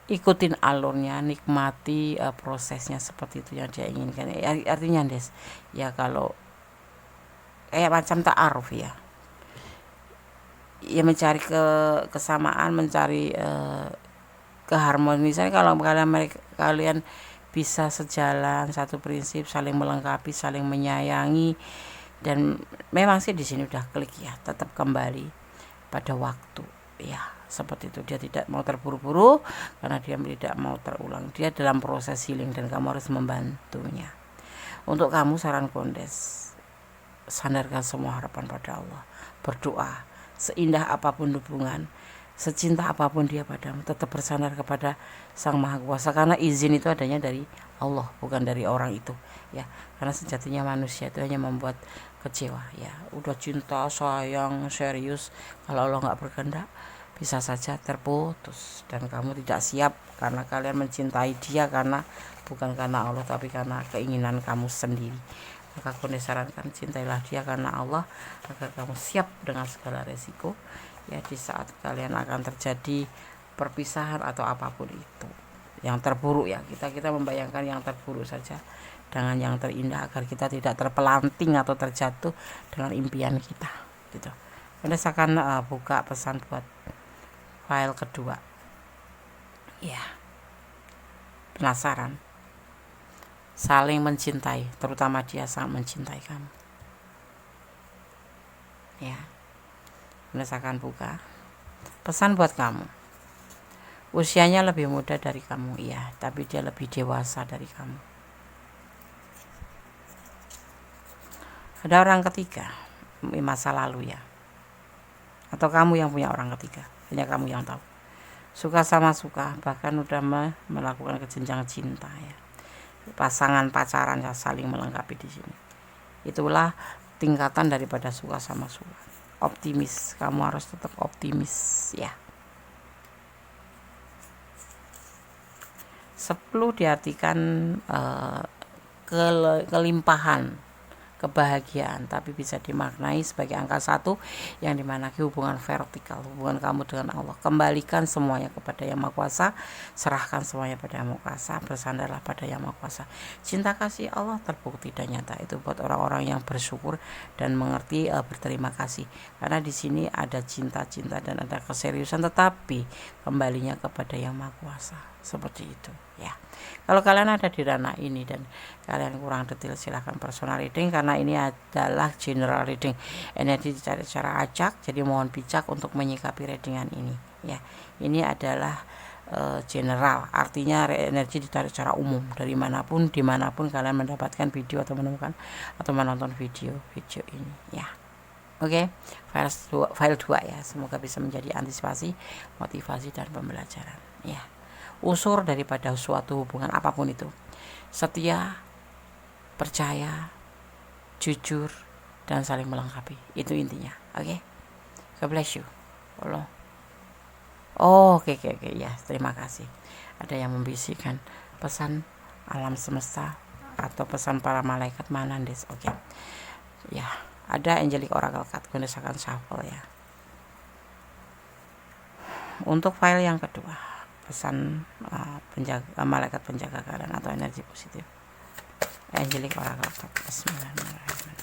ikutin alurnya, nikmati prosesnya, seperti itu yang dia inginkan. Artinya, Des, ya, kalau kayak macam ta'aruf, ya, mencari kesamaan, mencari keharmonisan. Kalau kalian bisa sejalan, satu prinsip, saling melengkapi, saling menyayangi, dan memang sih di sini udah klik, ya, tetap kembali pada waktu, ya, seperti itu. Dia tidak mau terburu-buru karena dia tidak mau terulang. Dia dalam proses healing dan kamu harus membantunya. Untuk kamu saran Kondes, sandarkan semua harapan pada Allah, berdoa. Seindah apapun hubungan, secinta apapun dia padamu, tetap bersandar kepada Sang Maha Kuasa, karena izin itu adanya dari Allah, bukan dari orang itu ya. Karena sejatinya manusia itu hanya membuat kecewa ya. Udah cinta, sayang, serius, kalau Allah nggak berkehendak bisa saja terputus dan kamu tidak siap, karena kalian mencintai dia karena bukan karena Allah tapi karena keinginan kamu sendiri. Maka aku sarankan, cintailah dia karena Allah agar kamu siap dengan segala resiko ya di saat kalian akan terjadi perpisahan atau apapun itu. Yang terburuk ya, kita membayangkan yang terburuk saja dengan yang terindah agar kita tidak terpelanting atau terjatuh dengan impian kita gitu. Anda akan buka pesan buat file kedua ya. Penasaran? Saling mencintai, terutama dia sangat mencintai kamu ya. Anda akan buka pesan buat kamu. Usianya lebih muda dari kamu iya, tapi dia lebih dewasa dari kamu. Ada orang ketiga masa lalu ya, atau kamu yang punya orang ketiga, hanya kamu yang tahu. Suka sama suka, bahkan udah melakukan kejenjang cinta ya. Pasangan pacaran ya, saling melengkapi di sini. Itulah tingkatan daripada suka sama suka. Optimis, kamu harus tetap optimis ya. 10 diartikan kelimpahan, kebahagiaan, tapi bisa dimaknai sebagai angka 1 yang dimana hubungan vertikal, hubungan kamu dengan Allah. Kembalikan semuanya kepada Yang Maha Kuasa, serahkan semuanya pada Yang Maha Kuasa, bersandarlah pada Yang Maha Kuasa. Cinta kasih Allah terbukti dan nyata, itu buat orang-orang yang bersyukur dan mengerti berterima kasih. Karena di sini ada cinta-cinta dan ada keseriusan, tetapi kembalinya kepada Yang Maha Kuasa, seperti itu ya. Kalau kalian ada di ranah ini dan kalian kurang detail, silahkan personal reading, karena ini adalah general reading. Energi dicari secara acak, jadi mohon bijak untuk menyikapi readingan ini ya. Ini adalah general, artinya energi ditarik secara umum dari manapun, dimanapun kalian mendapatkan video atau menemukan atau menonton video ini ya. Oke, file 2 ya, semoga bisa menjadi antisipasi, motivasi dan pembelajaran ya. Unsur daripada suatu hubungan apapun itu, setia, percaya, jujur, dan saling melengkapi, itu intinya. Oke, God bless you. Oke ya, terima kasih. Ada yang membisikkan pesan alam semesta atau pesan para malaikat mana, Des? Oke ya, ada angelic oracle card, gunakan shuffle ya. Untuk file yang kedua, pesan malaikat penjaga kalian atau energi positif, angelic oracle card. Bismillahirrahmanirrahim.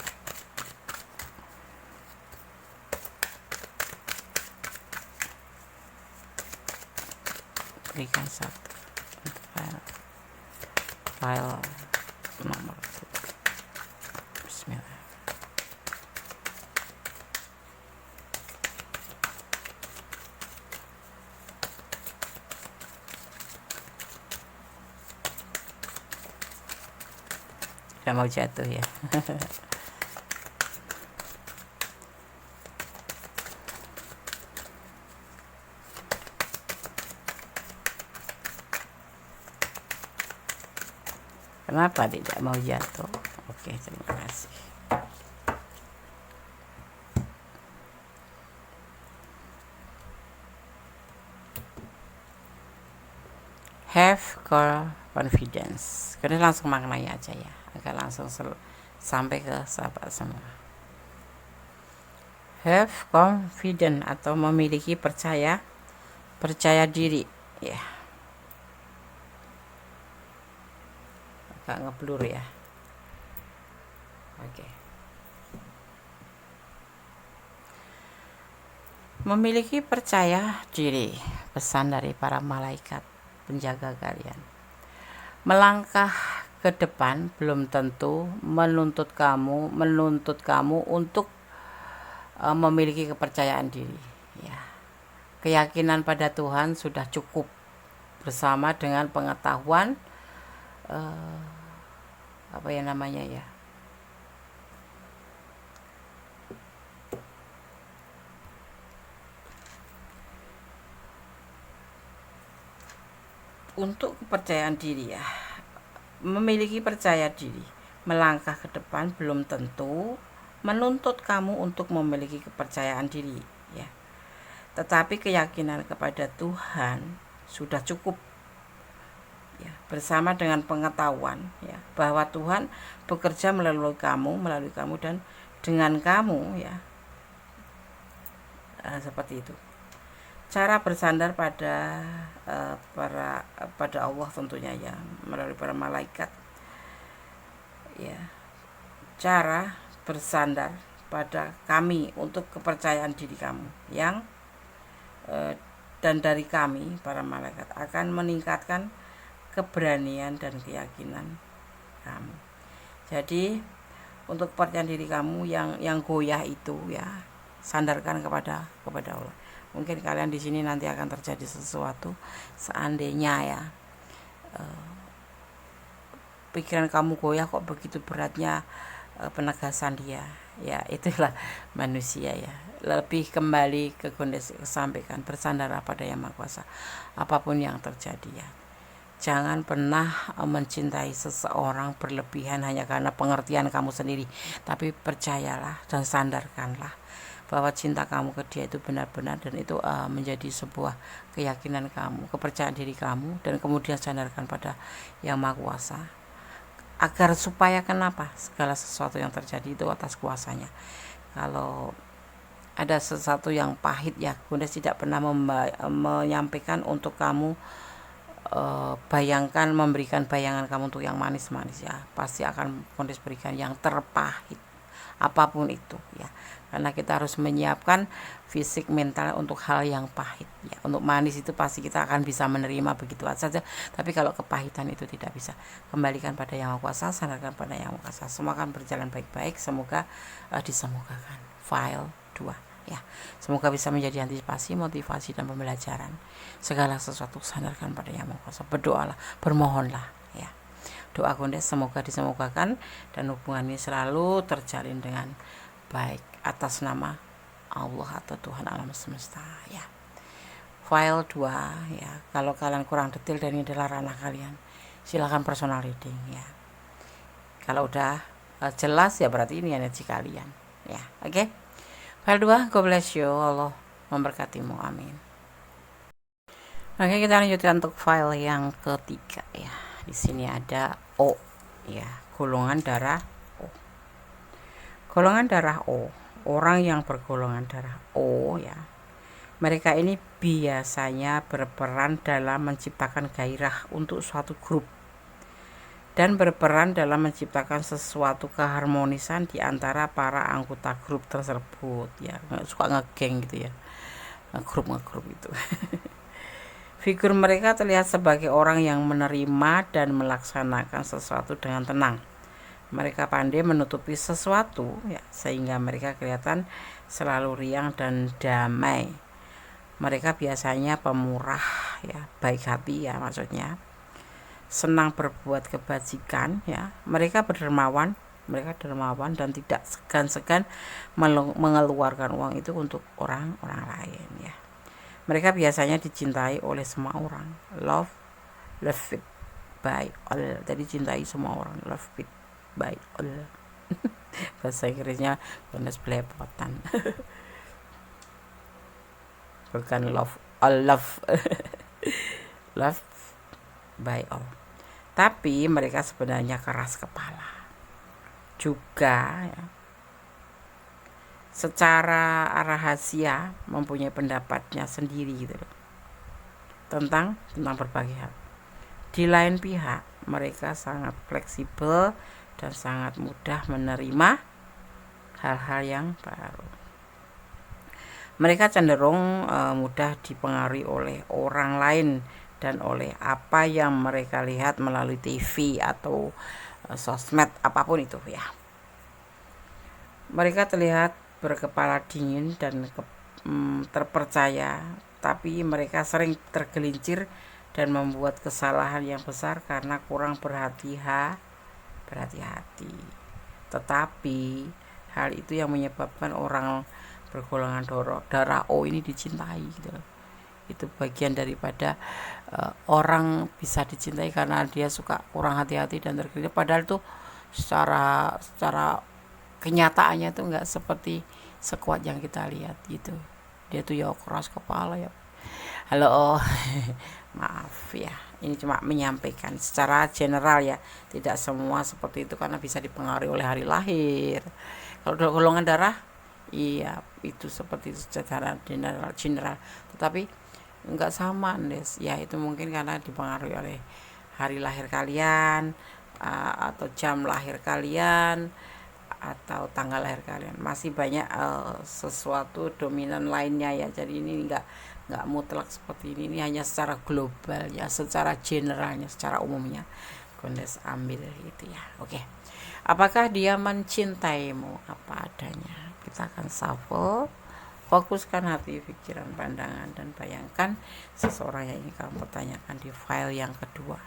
Berikan satu untuk file nomor 2. Bismillah. Udah mau jatuh ya. Kenapa tidak mau jatuh? Oke, terima kasih. Have confidence. Kita langsung maknai aja ya, agar langsung sampai ke sahabat semua. Have confidence atau memiliki percaya diri ya. Agak ngeblur ya. Oke. Memiliki percaya diri, pesan dari para malaikat penjaga kalian. Melangkah ke depan belum tentu menuntut kamu untuk memiliki kepercayaan diri ya. keyakinan pada Tuhan sudah cukup bersama dengan pengetahuan apa ya namanya ya, untuk kepercayaan diri ya. Memiliki percaya diri melangkah ke depan belum tentu menuntut kamu untuk memiliki kepercayaan diri ya, tetapi keyakinan kepada Tuhan sudah cukup ya, bersama dengan pengetahuan ya bahwa Tuhan bekerja melalui kamu dan dengan kamu ya. Seperti itu cara bersandar pada pada Allah tentunya ya, melalui para malaikat ya. Cara bersandar pada kami untuk kepercayaan diri kamu yang dan dari kami para malaikat akan meningkatkan keberanian dan keyakinan kamu. Jadi untuk kepercayaan diri kamu yang goyah itu ya, sandarkan kepada Allah. Mungkin kalian di sini nanti akan terjadi sesuatu, seandainya ya pikiran kamu goyah, kok begitu beratnya penegasan dia ya. Itulah manusia ya, lebih kembali ke kondisi sampaikan, bersandar pada Yang Maha Kuasa apapun yang terjadi ya. Jangan pernah mencintai seseorang berlebihan hanya karena pengertian kamu sendiri, tapi percayalah dan sandarkanlah bahwa cinta kamu ke dia itu benar-benar, dan itu menjadi sebuah keyakinan kamu, kepercayaan diri kamu, dan kemudian sandarkan pada Yang Maha Kuasa, agar supaya kenapa segala sesuatu yang terjadi itu atas kuasanya. Kalau ada sesuatu yang pahit ya, Bunda tidak pernah menyampaikan untuk kamu bayangkan, memberikan bayangan kamu untuk yang manis-manis ya. Pasti akan Bunda berikan yang terpahit apapun itu ya, karena kita harus menyiapkan fisik mental untuk hal yang pahit ya. Untuk manis itu pasti kita akan bisa menerima begitu saja, tapi kalau kepahitan itu tidak bisa. Kembalikan pada Yang Maha Kuasa, sandarkan pada Yang Maha Kuasa, semua akan berjalan baik-baik. Semoga disemogakan. File 2 ya, semoga bisa menjadi antisipasi, motivasi, dan pembelajaran. Segala sesuatu sandarkan pada Yang Maha Kuasa, berdoalah, bermohonlah ya. Doa Bunda semoga disemogakan dan hubungan ini selalu terjalin dengan baik atas nama Allah atau Tuhan alam semesta ya. File 2 ya, kalau kalian kurang detail dan ini adalah ranah kalian, silakan personal reading ya. Kalau udah jelas ya berarti ini energi kalian ya. Oke. File 2, God bless you, Allah memberkatimu, amin. Oke, kita lanjutkan untuk file yang ketiga ya. Di sini ada O ya, golongan darah O. Golongan darah O, orang yang bergolongan darah O ya, mereka ini biasanya berperan dalam menciptakan gairah untuk suatu grup dan berperan dalam menciptakan sesuatu keharmonisan di antara para anggota grup tersebut ya. Suka ngegeng gitu ya, ngegrup itu. Figur mereka terlihat sebagai orang yang menerima dan melaksanakan sesuatu dengan tenang. Mereka pandai menutupi sesuatu ya, sehingga mereka kelihatan selalu riang dan damai. Mereka biasanya pemurah ya, baik hati ya maksudnya. Senang berbuat kebajikan ya. Mereka dermawan dan tidak segan-segan mengeluarkan uang itu untuk orang-orang lain ya. Mereka biasanya dicintai oleh semua orang. Loved by all. Jadi cintai semua orang. Loved by all. Bahasa Inggrisnya bonus belepotan. Bukan love, all love. Love by all. Tapi mereka sebenarnya keras kepala juga ya. Secara rahasia mempunyai pendapatnya sendiri gitu loh, tentang berbagai hal. Di lain pihak mereka sangat fleksibel dan sangat mudah menerima hal-hal yang baru. Mereka cenderung mudah dipengaruhi oleh orang lain dan oleh apa yang mereka lihat melalui TV atau sosmed apapun itu ya. Mereka terlihat berkepala dingin dan terpercaya tapi mereka sering tergelincir dan membuat kesalahan yang besar karena kurang berhati-hati. Tetapi hal itu yang menyebabkan orang bergolongan darah O ini dicintai gitu. Itu bagian daripada orang bisa dicintai karena dia suka kurang hati-hati dan tergelincir, padahal itu secara kenyataannya itu enggak seperti sekuat yang kita lihat gitu. Dia tuh ya keras kepala ya. Halo, maaf ya, ini cuma menyampaikan secara general ya, tidak semua seperti itu karena bisa dipengaruhi oleh hari lahir. Kalau golongan darah, iya itu seperti itu secara general, tetapi enggak sama Des ya, itu mungkin karena dipengaruhi oleh hari lahir kalian, atau jam lahir kalian, atau tanggal lahir kalian. Masih banyak sesuatu dominan lainnya ya, jadi ini enggak mutlak seperti ini hanya secara global ya, secara generalnya, secara umumnya Kondes ambil gitu ya. Oke, apakah dia mencintaimu? Apa adanya. Kita akan shuffle. Fokuskan hati, pikiran, pandangan, dan bayangkan seseorang yang ingin kamu pertanyakan di file yang kedua.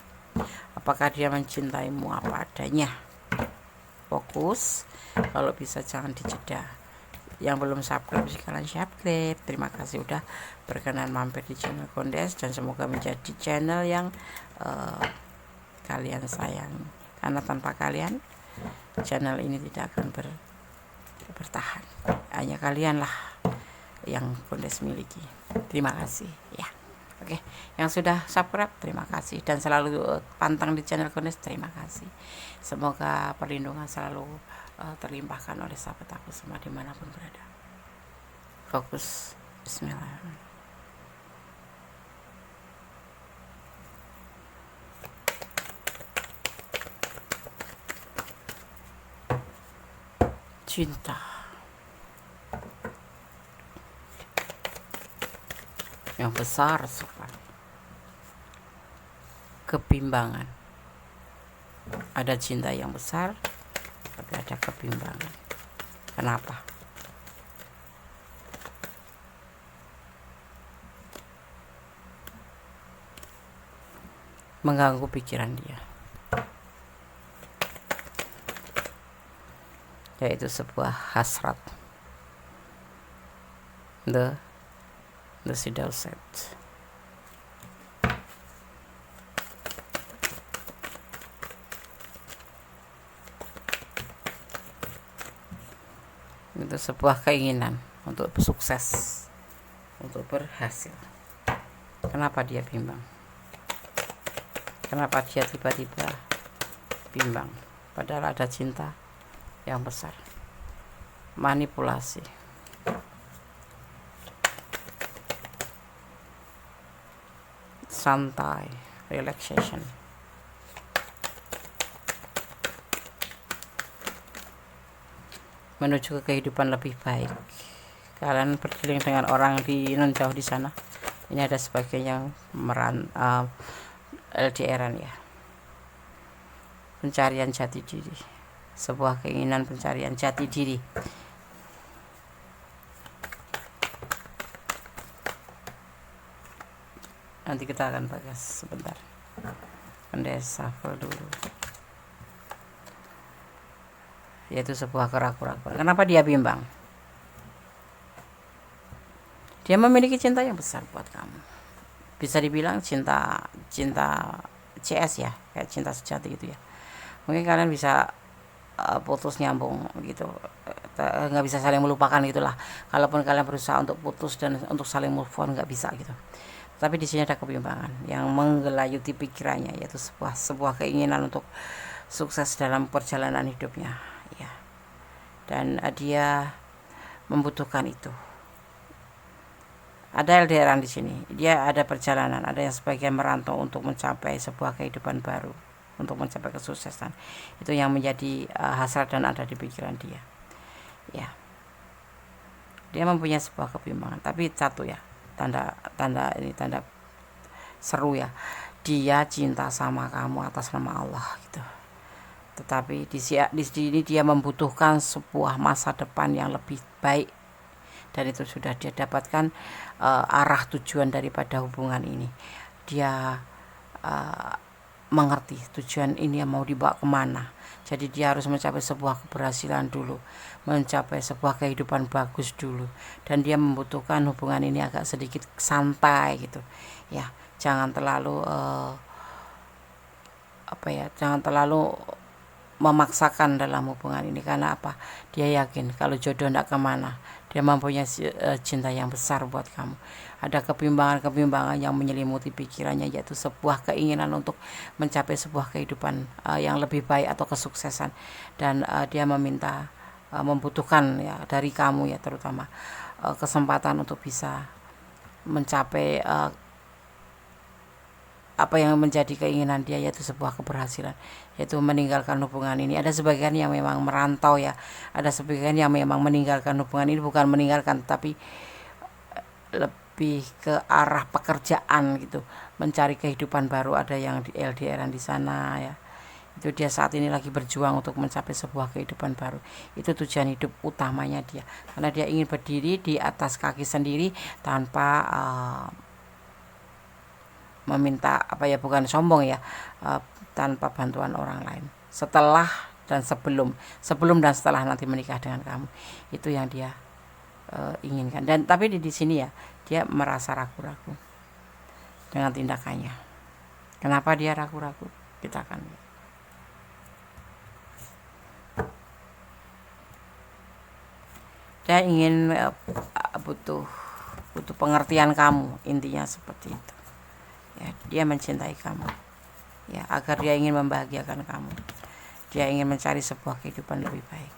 Apakah dia mencintaimu? Apa adanya. Fokus, kalau bisa jangan dijeda. Yang belum subscribe sekalian subscribe. Terima kasih udah berkenan mampir di channel Kondes, dan semoga menjadi channel yang kalian sayang, karena tanpa kalian channel ini tidak akan bertahan. Hanya kalianlah yang Kondes miliki. Terima kasih ya. Oke, yang sudah subscribe terima kasih, dan selalu pantang di channel Kondes terima kasih. Semoga perlindungan selalu terlimpahkan oleh sahabat aku semua dimanapun berada. Fokus. Bismillahirrahmanirrahim. Cinta yang besar sekali, kebimbangan. Ada cinta yang besar, tapi ada kebimbangan. Kenapa? Mengganggu pikiran dia, yaitu sebuah hasrat. The Sidauset. Itu sebuah keinginan untuk sukses, untuk berhasil. Kenapa dia bimbang? Kenapa dia tiba-tiba bimbang? Padahal ada cinta yang besar. Manipulasi. Santai, relaxation. Menuju ke kehidupan lebih baik. Kalian berkeliling dengan orang di non jauh di sana. Ini ada sebagian yang LDRan ya. Pencarian jati diri. Sebuah keinginan pencarian jati diri. Nanti kita akan bahas sebentar. Kondes shuffle dulu. Yaitu sebuah keraguan. Kenapa dia bimbang? Dia memiliki cinta yang besar buat kamu. Bisa dibilang cinta CS ya, kayak cinta sejati gitu ya. Mungkin kalian bisa putus nyambung gitu, nggak bisa saling melupakan gitulah. Kalaupun kalian berusaha untuk putus dan untuk saling move on, nggak bisa gitu. Tapi di sini ada kebimbangan yang menggelayuti pikirannya, yaitu sebuah keinginan untuk sukses dalam perjalanan hidupnya ya. Dan dia membutuhkan itu. Ada LDRan di sini. Dia ada perjalanan, ada yang sebagian merantau untuk mencapai sebuah kehidupan baru, untuk mencapai kesuksesan. Itu yang menjadi hasrat dan ada di pikiran dia. Ya. Dia mempunyai sebuah kebimbangan, tapi satu ya. Tanda seru ya. Dia cinta sama kamu atas nama Allah gitu. Tetapi di sini dia membutuhkan sebuah masa depan yang lebih baik dan itu sudah dia dapatkan arah tujuan daripada hubungan ini. Dia mengerti tujuan ini yang mau dibawa kemana. Jadi dia harus mencapai sebuah keberhasilan dulu, mencapai sebuah kehidupan bagus dulu, dan dia membutuhkan hubungan ini agak sedikit santai gitu ya. Jangan terlalu jangan terlalu memaksakan dalam hubungan ini. Karena apa? Dia yakin kalau jodoh tidak kemana, dia mempunyai cinta yang besar buat kamu. Ada kebimbangan-kebimbangan yang menyelimuti pikirannya, yaitu sebuah keinginan untuk mencapai sebuah kehidupan yang lebih baik atau kesuksesan. Dan dia membutuhkan ya dari kamu ya, terutama kesempatan untuk bisa mencapai apa yang menjadi keinginan dia, yaitu sebuah keberhasilan, yaitu meninggalkan hubungan ini. Ada sebagian yang memang merantau ya, ada sebagian yang memang meninggalkan hubungan ini, bukan meninggalkan tapi lebih ke arah pekerjaan gitu, mencari kehidupan baru. Ada yang di LDRan di sana ya, itu dia saat ini lagi berjuang untuk mencapai sebuah kehidupan baru. Itu tujuan hidup utamanya dia, karena dia ingin berdiri di atas kaki sendiri tanpa meminta bukan sombong ya, tanpa bantuan orang lain. Setelah dan sebelum dan setelah nanti menikah dengan kamu, itu yang dia inginkan. Dan tapi di sini ya, dia merasa ragu-ragu dengan tindakannya. Kenapa dia ragu-ragu? Kita akan lihat. Dia ingin butuh pengertian kamu, intinya seperti itu ya. Dia mencintai kamu ya, agar dia ingin membahagiakan kamu. Dia ingin mencari sebuah kehidupan lebih baik.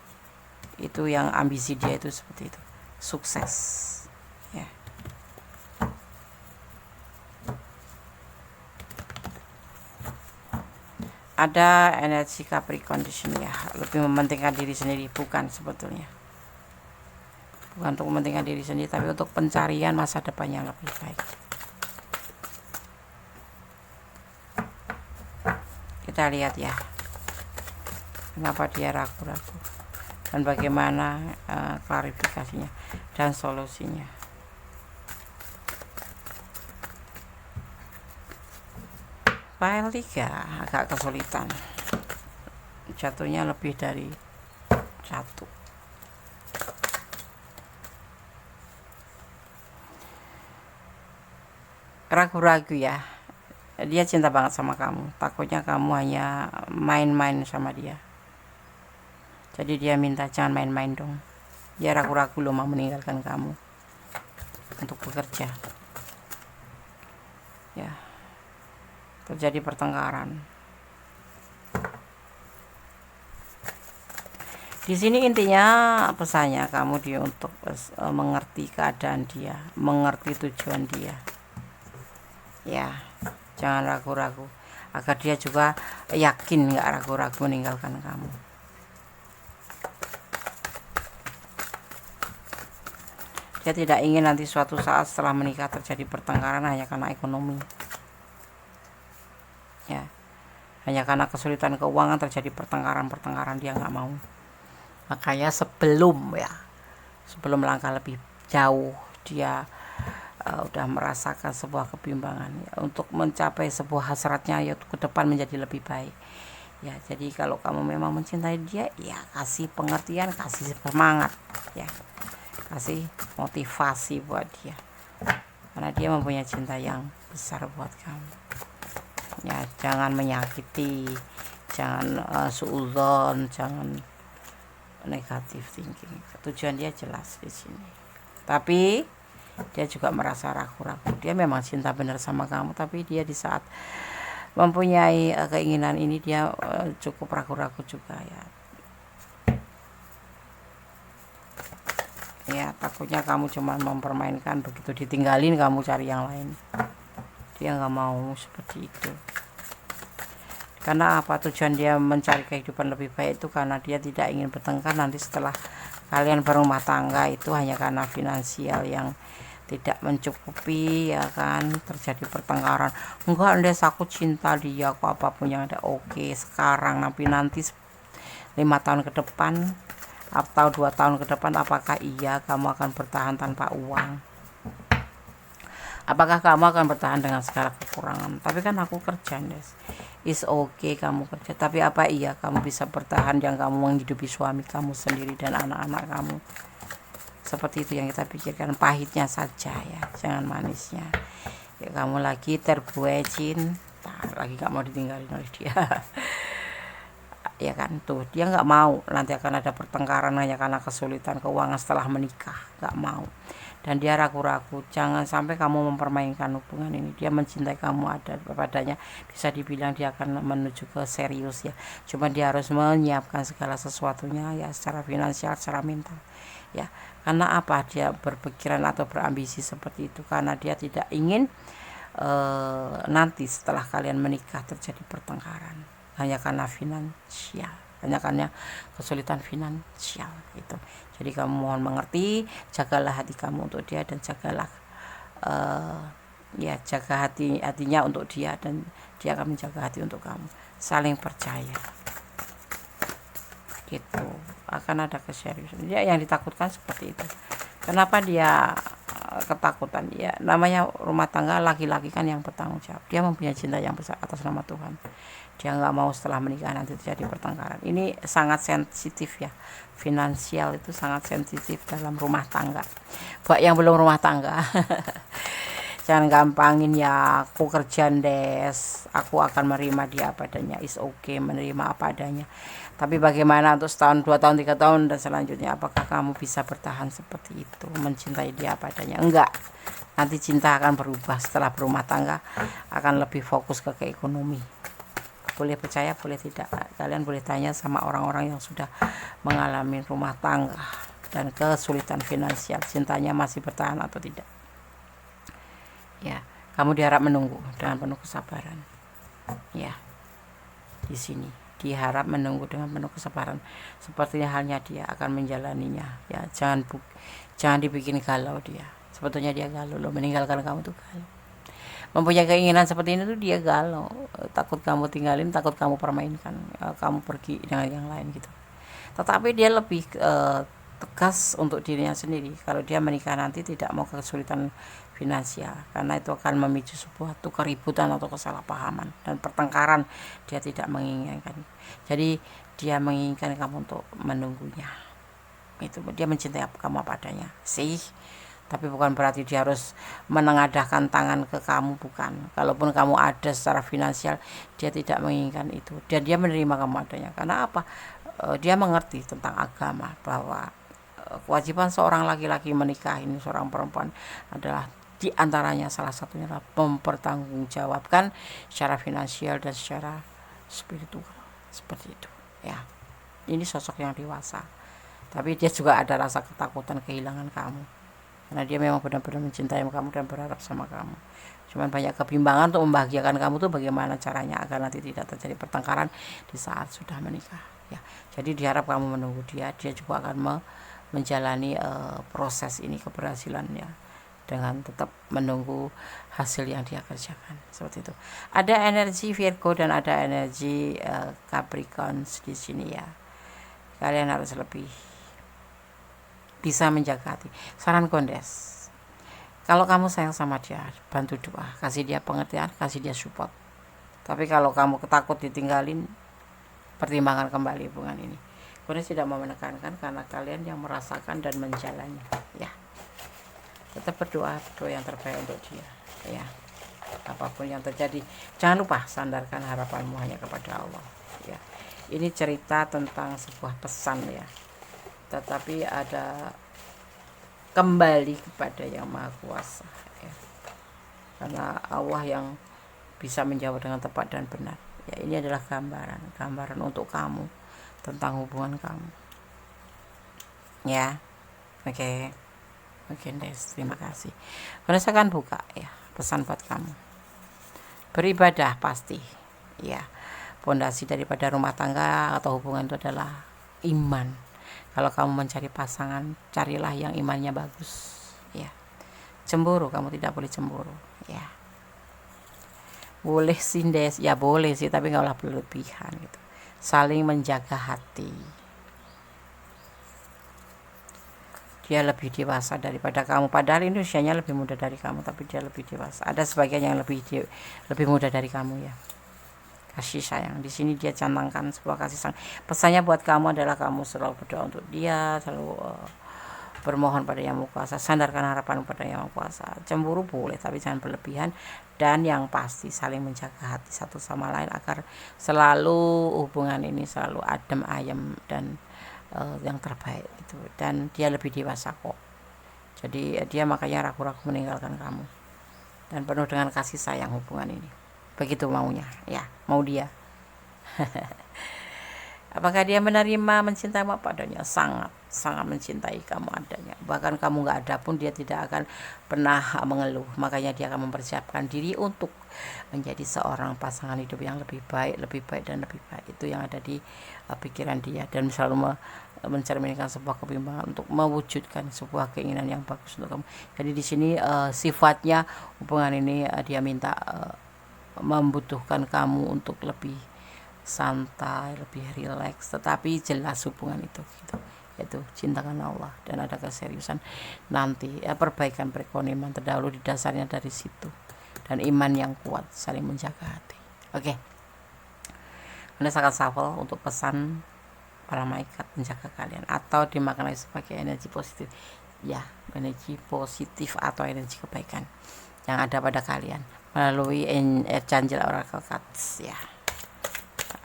Itu yang ambisi dia itu seperti itu, sukses ya. Ada energi Capricorn di sini ya, lebih mementingkan diri sendiri, bukan untuk mementingkan diri sendiri, tapi untuk pencarian masa depan yang lebih baik. Kita lihat ya, kenapa dia ragu-ragu dan bagaimana klarifikasinya dan solusinya. File 3 agak kesulitan, jatuhnya lebih dari satu. Ragu-ragu ya, dia cinta banget sama kamu, takutnya kamu hanya main-main sama dia. Jadi dia minta jangan main-main dong. Dia ragu-ragu loh mau meninggalkan kamu untuk bekerja ya. Terjadi pertengkaran di sini. Intinya pesannya kamu dia untuk mengerti keadaan dia, mengerti tujuan dia ya. Jangan ragu-ragu, agar dia juga yakin, nggak ragu-ragu meninggalkan kamu. Dia tidak ingin nanti suatu saat setelah menikah terjadi pertengkaran hanya karena ekonomi ya, hanya karena kesulitan keuangan terjadi pertengkaran. Dia nggak mau. Makanya sebelum melangkah lebih jauh, dia udah merasakan sebuah kebimbangan ya, untuk mencapai sebuah hasratnya yaitu ke depan menjadi lebih baik ya. Jadi kalau kamu memang mencintai dia ya, kasih pengertian, kasih semangat ya, kasih motivasi buat dia, karena dia mempunyai cinta yang besar buat kamu ya. Jangan menyakiti, jangan suudzon, jangan negatif thinking. Tujuan dia jelas di sini, tapi dia juga merasa ragu-ragu. Dia memang cinta benar sama kamu, tapi dia di saat mempunyai keinginan ini dia cukup ragu-ragu juga ya. Ya, takutnya kamu cuma mempermainkan, begitu ditinggalin kamu cari yang lain. Dia nggak mau seperti itu. Karena apa? Tujuan dia mencari kehidupan lebih baik itu karena dia tidak ingin bertengkar nanti setelah kalian berumah tangga, itu hanya karena finansial yang tidak mencukupi ya kan, terjadi pertengkaran. Enggak, Des, aku cinta dia kok, apapun yang ada oke sekarang, tapi nanti 5 tahun ke depan atau 2 tahun ke depan, apakah iya kamu akan bertahan tanpa uang? Apakah kamu akan bertahan dengan segala kekurangan? Tapi kan aku kerja, Des. Is okay kamu kerja, tapi apa iya kamu bisa bertahan yang kamu menghidupi suami kamu sendiri dan anak-anak kamu? Seperti itu yang kita pikirkan, pahitnya saja ya, jangan manisnya. Ya kamu lagi terbuai cinta, lagi gak mau ditinggalin oleh dia. Ya kan, tuh dia nggak mau nanti akan ada pertengkaran hanya karena kesulitan keuangan setelah menikah, nggak mau. Dan dia ragu-ragu, jangan sampai kamu mempermainkan hubungan ini. Dia mencintai kamu ada padanya, bisa dibilang dia akan menuju ke serius ya, cuma dia harus menyiapkan segala sesuatunya ya, secara finansial, secara mental ya. Karena apa dia berpikiran atau berambisi seperti itu? Karena dia tidak ingin nanti setelah kalian menikah terjadi pertengkaran hanya karena finansial, hanya karena kesulitan finansial itu. Jadi kamu mohon mengerti, jagalah hati kamu untuk dia, dan jagalah ya, jaga hatinya untuk dia, dan dia akan menjaga hati untuk kamu. Saling percaya gitu, akan ada keseriusan. Dia yang ditakutkan seperti itu. Kenapa dia ketakutan? Ya namanya rumah tangga, laki-laki kan yang bertanggung jawab, dia mempunyai cinta yang besar atas nama Tuhan. Dia nggak mau setelah menikah nanti terjadi pertengkaran. Ini sangat sensitif ya, finansial itu sangat sensitif dalam rumah tangga. Buat yang belum rumah tangga jangan gampangin ya, aku kerja, Des, aku akan menerima dia apa adanya. Is okay menerima apa adanya, tapi bagaimana untuk setahun, 2 tahun, 3 tahun dan selanjutnya? Apakah kamu bisa bertahan seperti itu, mencintai dia apa adanya? Enggak, nanti cinta akan berubah setelah berumah tangga, akan lebih fokus ke ekonomi. Boleh percaya, boleh tidak, kalian boleh tanya sama orang-orang yang sudah mengalami rumah tangga dan kesulitan finansial, cintanya masih bertahan atau tidak ya. Kamu diharap menunggu dengan penuh kesabaran ya. Di sini diharap menunggu dengan penuh kesabaran, sepertinya halnya dia akan menjalaninya ya. Jangan dibikin galau dia. Sebetulnya dia galau loh, meninggalkan kamu tuh galau. Mempunyai keinginan seperti ini tuh dia galau, takut kamu tinggalin, takut kamu permainkan, kamu pergi dengan yang lain gitu. Tetapi dia lebih tegas untuk dirinya sendiri. Kalau dia menikah nanti tidak mau kesulitan finansial, karena itu akan memicu sebuah keributan atau kesalahpahaman dan pertengkaran. Dia tidak menginginkan. Jadi dia menginginkan kamu untuk menunggunya. Itu dia mencintai kamu apa adanya sih. Tapi bukan berarti dia harus menengadahkan tangan ke kamu, bukan. Kalaupun kamu ada secara finansial, dia tidak menginginkan itu. Dan dia menerima kamu adanya. Karena apa? Dia mengerti tentang agama, bahwa kewajiban seorang laki-laki menikahi seorang perempuan adalah diantaranya, salah satunya adalah mempertanggungjawabkan secara finansial dan secara spiritual, seperti itu ya. Ini sosok yang dewasa, tapi dia juga ada rasa ketakutan kehilangan kamu, karena dia memang benar-benar mencintai kamu dan berharap sama kamu. Cuman banyak kebimbangan untuk membahagiakan kamu tuh bagaimana caranya agar nanti tidak terjadi pertengkaran di saat sudah menikah ya. Jadi diharap kamu menunggu dia juga akan menjalani proses ini, keberhasilannya, dengan tetap menunggu hasil yang dia kerjakan, seperti itu. Ada energi Virgo dan ada energi Capricorn di sini ya. Kalian harus lebih bisa menjaga hati. Saran Kondes, kalau kamu sayang sama dia, bantu doa, kasih dia pengertian, kasih dia support. Tapi kalau kamu ketakut ditinggalin, pertimbangkan kembali hubungan ini. Kondes tidak mau menekankan, karena kalian yang merasakan dan menjalani ya. Tetap berdoa yang terbaik untuk dia ya. Apapun yang terjadi, jangan lupa sandarkan harapanmu hanya kepada Allah ya. Ini cerita tentang sebuah pesan ya, tetapi ada kembali kepada yang maha kuasa ya. Karena Allah yang bisa menjawab dengan tepat dan benar ya. Ini adalah gambaran untuk kamu tentang hubungan kamu ya. Oke. Mungkin Des, terima kasih. Saya akan buka ya pesan buat kamu. Beribadah pasti ya. Pondasi daripada rumah tangga atau hubungan itu adalah iman. Kalau kamu mencari pasangan, carilah yang imannya bagus ya. Cemburu, kamu tidak boleh cemburu ya. Boleh sih Des, ya boleh sih, tapi nggak boleh berlebihan gitu. Saling menjaga hati dia lebih dewasa daripada kamu, padahal ini usianya lebih muda dari kamu, tapi dia lebih dewasa. Ada sebagian yang lebih muda dari kamu ya. Kasih sayang di sini dia canangkan sebuah kasih sayang. Pesannya buat kamu adalah kamu selalu berdoa untuk dia, selalu bermohon pada Yang Maha Kuasa, sandarkan harapan pada Yang Maha Kuasa. Cemburu boleh tapi jangan berlebihan, dan yang pasti saling menjaga hati satu sama lain agar selalu hubungan ini selalu adem ayem dan yang terbaik gitu. Dan dia lebih dewasa kok, jadi dia makanya ragu-ragu meninggalkan kamu, dan penuh dengan kasih sayang hubungan ini. Begitu maunya ya, mau dia. Apakah dia menerima, mencintaimu apa adanya? Sangat mencintai kamu adanya. Bahkan kamu nggak ada pun dia tidak akan pernah mengeluh. Makanya dia akan mempersiapkan diri untuk menjadi seorang pasangan hidup yang lebih baik dan lebih baik. Itu yang ada di pikiran dia, dan selalu mencerminkan sebuah kebimbangan untuk mewujudkan sebuah keinginan yang bagus untuk kamu. Jadi di sini sifatnya hubungan ini dia minta membutuhkan kamu untuk lebih santai, lebih rileks, tetapi jelas hubungan itu gitu, yaitu cinta karena Allah, dan ada keseriusan nanti perbaikan perekonomian terdahulu di dasarnya dari situ, dan iman yang kuat saling menjaga hati. Oke. Berdasarkan shuffle untuk pesan para malaikat menjaga kalian, atau dimaknai sebagai energi positif ya, energi positif atau energi kebaikan yang ada pada kalian melalui Archangel Oracle Cards ya.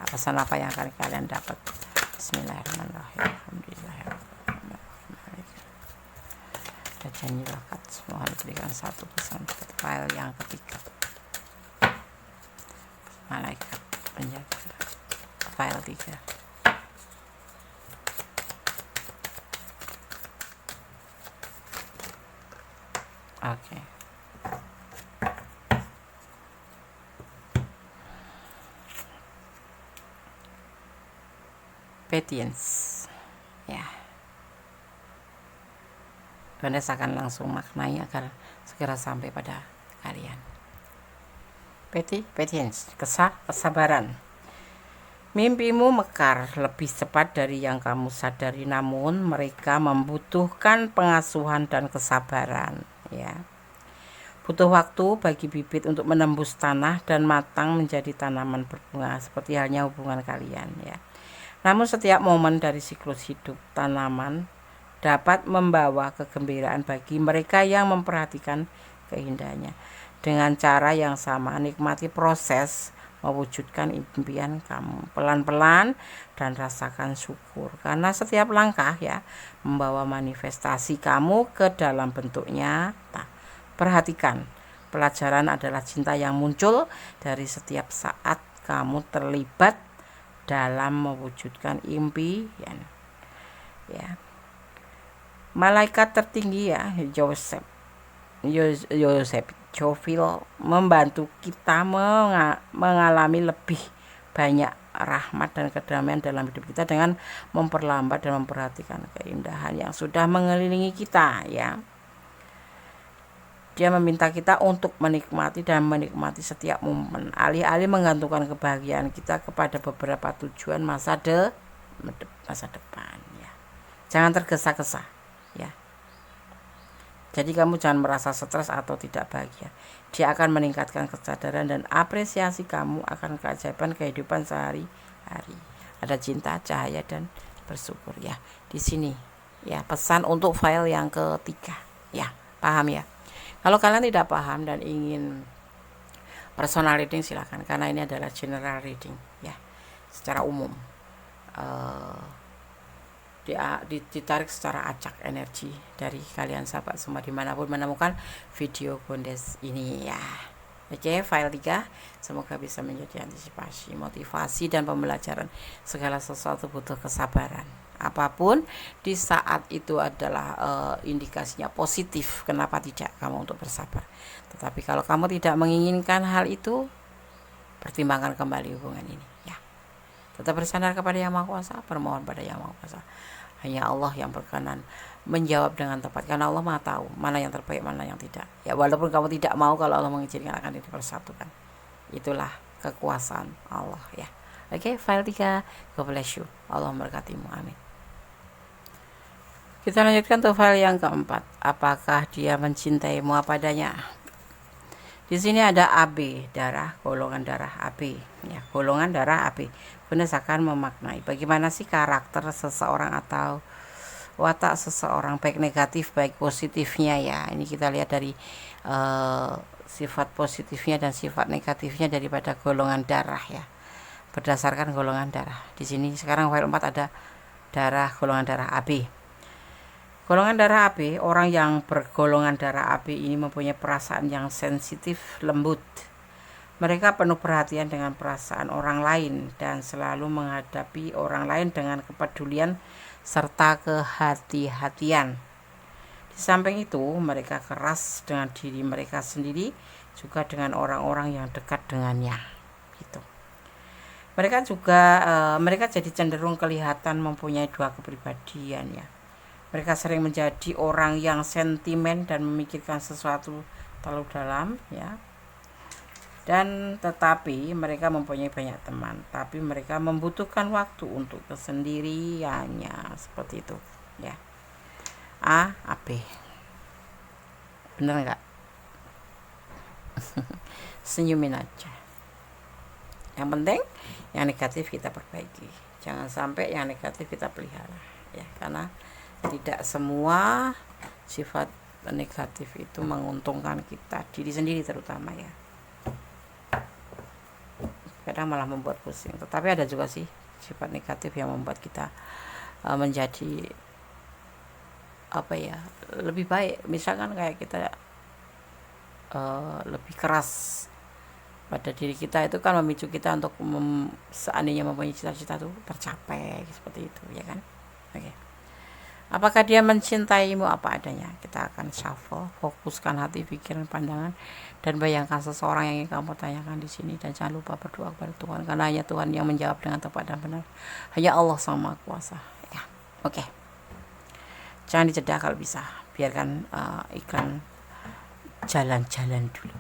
Pesan apa yang akan kalian dapat? Bismillahirrahmanirrahim. Alhamdulillahirrahmanirrahim. Archangel Cards, mohon berikan satu pesan untuk file yang ketiga. Malaikat penjaga file 3. Oke. Patience ya. Anda akan langsung maknai agar segera sampai pada kalian. Patience, kesabaran. Mimpimu mekar lebih cepat dari yang kamu sadari, namun mereka membutuhkan pengasuhan dan kesabaran ya. Butuh waktu bagi bibit untuk menembus tanah dan matang menjadi tanaman berbunga, seperti halnya hubungan kalian ya. Namun setiap momen dari siklus hidup tanaman dapat membawa kegembiraan bagi mereka yang memperhatikan keindahannya. Dengan cara yang sama, nikmati proses mewujudkan impian kamu pelan-pelan dan rasakan syukur, karena setiap langkah ya membawa manifestasi kamu ke dalam bentuk nyata. Perhatikan, pelajaran adalah cinta yang muncul dari setiap saat kamu terlibat dalam mewujudkan impian ya. Malaikat tertinggi ya, Joseph Jovil membantu kita mengalami lebih banyak rahmat dan kedamaian dalam hidup kita dengan memperlambat dan memperhatikan keindahan yang sudah mengelilingi kita ya. Dia meminta kita untuk menikmati setiap momen, alih-alih menggantungkan kebahagiaan kita kepada beberapa tujuan masa depan ya. Jangan tergesa-gesa ya. Jadi kamu jangan merasa stres atau tidak bahagia. Dia akan meningkatkan kesadaran dan apresiasi kamu akan keajaiban kehidupan sehari-hari. Ada cinta, cahaya, dan bersyukur ya. Di sini ya pesan untuk file yang ketiga ya. Paham ya? Kalau kalian tidak paham dan ingin personal reading silakan, karena ini adalah general reading ya, secara umum. Ditarik secara acak energi dari kalian sahabat semua dimanapun menemukan video Gondes ini ya. Oke, file 3 semoga bisa menjadi antisipasi, motivasi, dan pembelajaran. Segala sesuatu butuh kesabaran. Apapun di saat itu adalah indikasinya positif, kenapa tidak kamu untuk bersabar. Tetapi kalau kamu tidak menginginkan hal itu, pertimbangkan kembali hubungan ini ya. Tetap bersandar kepada Yang Maha Kuasa, bermohon pada Yang Maha Kuasa. Hanya Allah yang berkenan menjawab dengan tepat, karena Allah Maha tahu mana yang terbaik, mana yang tidak ya. Walaupun kamu tidak mau, kalau Allah mengizinkan akan dipersatukan. Itulah kekuasaan Allah ya. Oke, file 3. God bless you. Allah memberkatimu. Amin. Kita lanjutkan tuh file yang keempat. Apakah dia mencintaimu apa adanya? Di sini ada AB, darah, golongan darah AB, ya, golongan darah AB. Gunes akan memaknai bagaimana sih karakter seseorang atau watak seseorang, baik negatif baik positifnya ya. Ini kita lihat dari sifat positifnya dan sifat negatifnya daripada golongan darah ya. Berdasarkan golongan darah. Di sini sekarang file 4 ada darah, golongan darah AB. Golongan darah AB, orang yang bergolongan darah AB ini mempunyai perasaan yang sensitif, lembut. Mereka penuh perhatian dengan perasaan orang lain dan selalu menghadapi orang lain dengan kepedulian serta kehati-hatian. Di samping itu, mereka keras dengan diri mereka sendiri, juga dengan orang-orang yang dekat dengannya. Gitu. Mereka jadi cenderung kelihatan mempunyai dua kepribadian ya. Mereka sering menjadi orang yang sentimen dan memikirkan sesuatu terlalu dalam ya. Dan tetapi mereka mempunyai banyak teman, tapi mereka membutuhkan waktu untuk kesendiriannya, seperti itu ya. A, AB. Bener nggak? Senyumin aja. Yang penting yang negatif kita perbaiki. Jangan sampai yang negatif kita pelihara ya, karena tidak semua sifat negatif itu menguntungkan kita, diri sendiri terutama ya. Kadang malah membuat pusing. Tetapi ada juga sih sifat negatif yang membuat kita menjadi lebih baik. Misalkan kayak kita lebih keras pada diri kita, itu kan memicu kita untuk seandainya mempunyai cita-cita itu tercapai seperti itu ya kan. Oke. Apakah dia mencintaimu apa adanya? Kita akan shuffle, fokuskan hati, pikiran, pandangan, dan bayangkan seseorang yang ingin kamu tanyakan di sini. Dan jangan lupa berdoa kepada Tuhan, karena hanya Tuhan yang menjawab dengan tepat dan benar. Hanya Allah Sang Maha Kuasa. Ya, oke. Jangan dijeda kalau bisa. Biarkan iklan jalan-jalan dulu.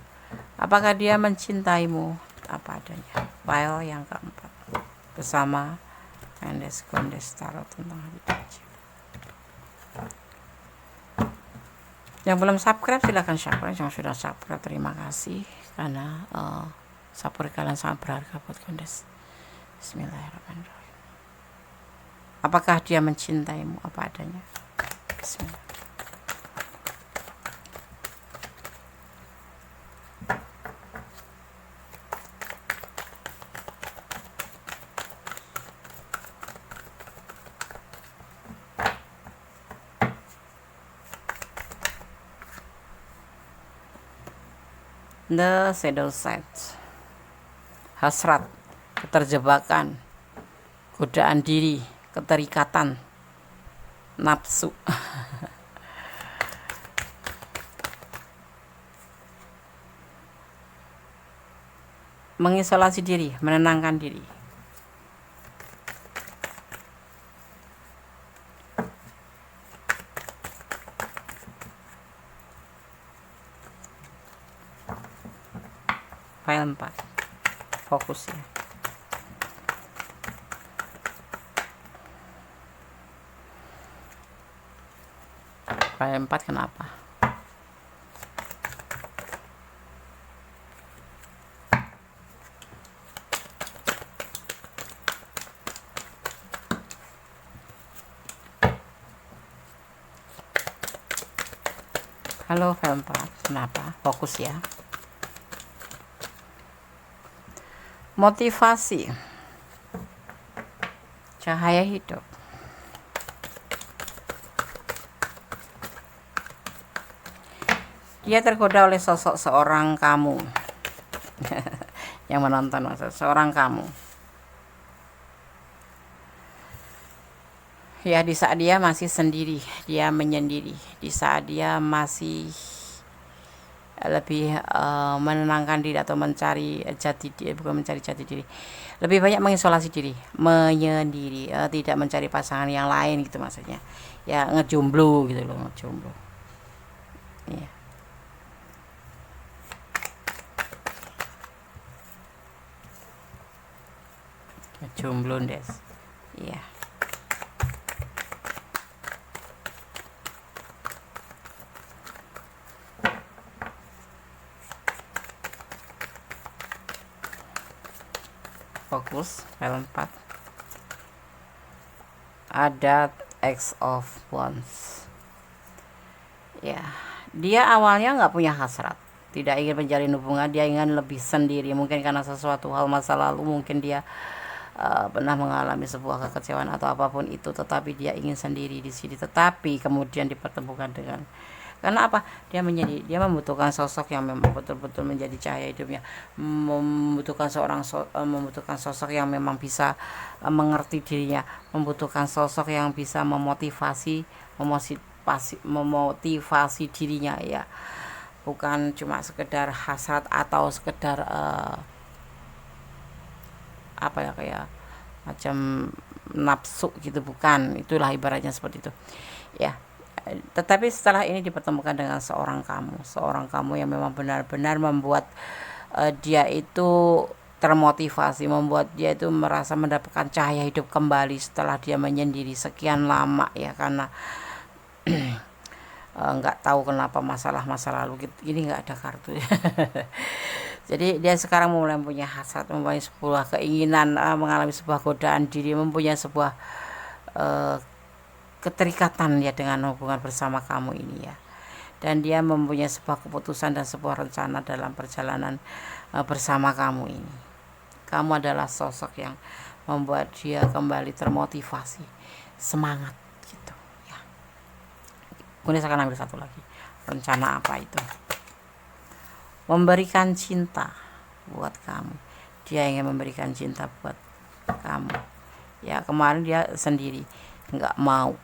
Apakah dia mencintaimu apa adanya? File yang keempat bersama Mendes Gondes Tarot tentang habitasi. Yang belum subscribe silahkan subscribe. Yang sudah subscribe terima kasih, karena support kalian sangat berharga buat Gondes. Bismillahirrahmanirrahim. Apakah dia mencintaimu apa adanya? Bismillah. The shadow side, hasrat, keterjebakan, godaan diri, keterikatan, nafsu. Mengisolasi diri, menenangkan diri. File 4, fokus ya. File 4 kenapa? Halo file 4, kenapa? Fokus ya. Motivasi, cahaya hidup. Dia tergoda oleh sosok seorang kamu. Yang menonton seorang kamu. Ya, di saat dia masih sendiri, dia menyendiri. Di saat dia masih lebih menenangkan diri atau mencari jati diri, bukan mencari jati diri, lebih banyak mengisolasi diri, menyendiri, tidak mencari pasangan yang lain gitu maksudnya ya, ngejomblo gitu loh, ngejomblo ya. Ngejomblo des ya. fokus file 4. Ada X of Wands. Ya, dia awalnya nggak punya hasrat, tidak ingin menjalin hubungan, dia ingin lebih sendiri. Mungkin karena sesuatu hal masa lalu, mungkin dia pernah mengalami sebuah kekecewaan atau apapun itu, tetapi dia ingin sendiri di sini. Tetapi kemudian dipertemukan dengan, karena apa? Dia membutuhkan sosok yang memang betul-betul menjadi cahaya hidupnya, membutuhkan membutuhkan sosok yang memang bisa mengerti dirinya, membutuhkan sosok yang bisa memotivasi dirinya, ya, bukan cuma sekedar hasrat atau sekedar apa ya, kayak macam nafsu gitu, bukan, itulah ibaratnya seperti itu, ya. Tetapi setelah ini dipertemukan dengan seorang kamu yang memang benar-benar membuat dia itu termotivasi, membuat dia itu merasa mendapatkan cahaya hidup kembali setelah dia menyendiri sekian lama, ya, karena nggak tahu kenapa masalah masa lalu gitu. Ini nggak ada kartu. Jadi dia sekarang mulai punya hasrat, mempunyai sebuah keinginan, mengalami sebuah godaan diri, mempunyai sebuah keterikatan ya dengan hubungan bersama kamu ini, ya. Dan dia mempunyai sebuah keputusan dan sebuah rencana dalam perjalanan bersama kamu ini. Kamu adalah sosok yang membuat dia kembali termotivasi, semangat gitu, ya. Kemudian saya akan ambil satu lagi. Rencana apa itu? Memberikan cinta buat kamu. Dia ingin memberikan cinta buat kamu, ya. Kemarin dia sendiri, nggak mau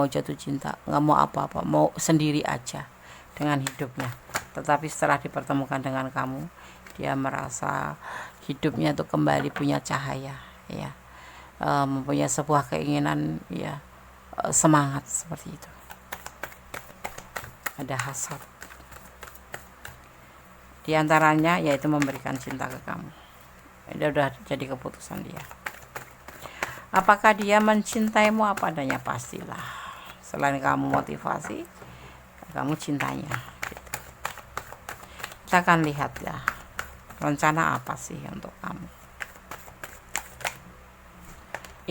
jatuh cinta, nggak mau apa-apa, mau sendiri aja dengan hidupnya. Tetapi setelah dipertemukan dengan kamu, dia merasa hidupnya tuh kembali punya cahaya, ya, mempunyai sebuah keinginan, ya, semangat seperti itu. Ada hasrat di antaranya, yaitu memberikan cinta ke kamu. Dia udah jadi keputusan dia. Apakah dia mencintaimu apa adanya? Pastilah. Selain kamu motivasi, kamu cintanya gitu. Kita akan lihat, ya, rencana apa sih untuk kamu.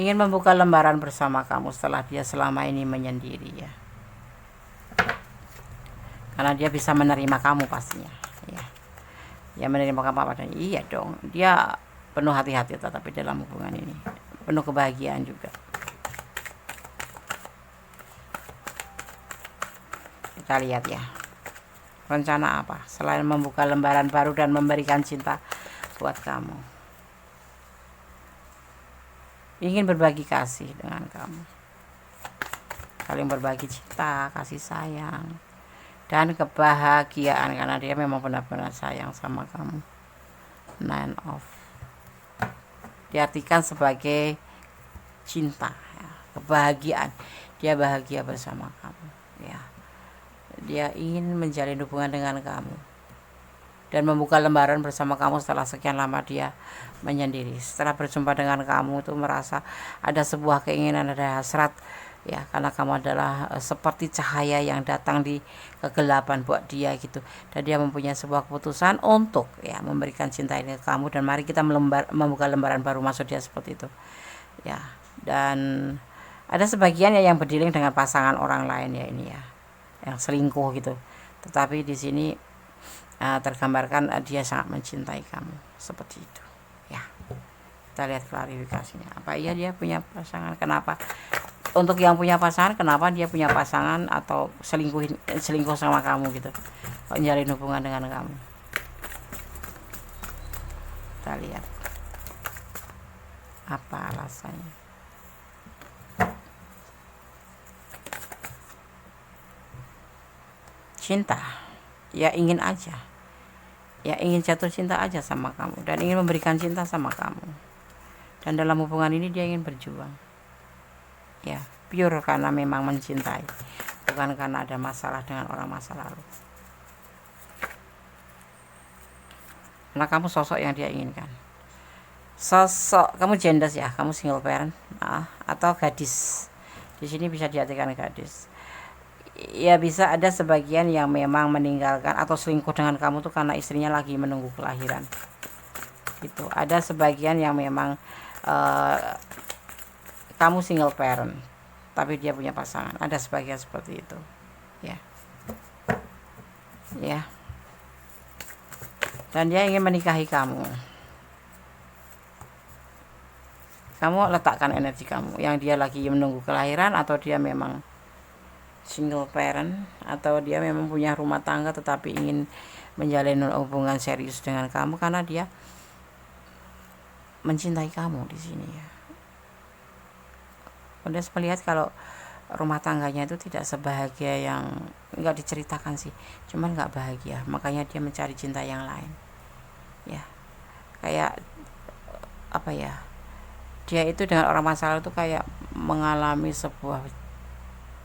Ingin membuka lembaran bersama kamu setelah dia selama ini menyendiri, ya. Karena dia bisa menerima kamu pastinya, ya. Ya, menerima kamu apa adanya. Iya dong, dia penuh hati-hati tetapi dalam hubungan ini penuh kebahagiaan juga. Kita lihat, ya, rencana apa selain membuka lembaran baru dan memberikan cinta buat kamu. Ingin berbagi kasih dengan kamu, saling berbagi cinta, kasih sayang, dan kebahagiaan, karena dia memang benar-benar sayang sama kamu. Nine of diartikan sebagai cinta, ya, kebahagiaan. Dia bahagia bersama kamu, ya. Dia ingin menjalin hubungan dengan kamu dan membuka lembaran bersama kamu setelah sekian lama dia menyendiri. Setelah berjumpa dengan kamu itu merasa ada sebuah keinginan, ada hasrat, ya, karena kamu adalah seperti cahaya yang datang di kegelapan buat dia gitu. Dan dia mempunyai sebuah keputusan untuk, ya, memberikan cinta ini ke kamu, dan mari kita membuka lembaran baru, maksud dia seperti itu, ya. Dan ada sebagian, ya, yang berdealing dengan pasangan orang lain, ya, ini, ya, yang selingkuh gitu. Tetapi di sini tergambarkan dia sangat mencintai kamu seperti itu, ya. Kita lihat klarifikasinya. Apa iya dia punya pasangan? Kenapa? Untuk yang punya pasangan, kenapa dia punya pasangan atau selingkuh sama kamu gitu, kok nyalin hubungan dengan kamu? Kita lihat apa alasannya. Cinta, ya, ingin aja, ya, ingin jatuh cinta aja sama kamu dan ingin memberikan cinta sama kamu. Dan dalam hubungan ini dia ingin berjuang, ya, pure karena memang mencintai, bukan karena ada masalah dengan orang masa lalu. Karena kamu sosok yang dia inginkan. Sosok kamu gender, ya, kamu single parent, atau gadis. Di sini bisa diartikan gadis. Ya, bisa ada sebagian yang memang meninggalkan atau selingkuh dengan kamu tuh karena istrinya lagi menunggu kelahiran. Itu ada sebagian yang memang kamu single parent tapi dia punya pasangan, ada sebagian seperti itu ya. Ya, dan dia ingin menikahi kamu. Kamu letakkan energi kamu yang dia lagi menunggu kelahiran, atau dia memang single parent, atau dia memang punya rumah tangga tetapi ingin menjalin hubungan serius dengan kamu karena dia mencintai kamu di sini ya. Udah melihat kalau rumah tangganya itu tidak sebahagia yang nggak diceritakan sih, cuman nggak bahagia, makanya dia mencari cinta yang lain ya. Kayak apa ya, dia itu dengan orang masa lalu itu kayak mengalami sebuah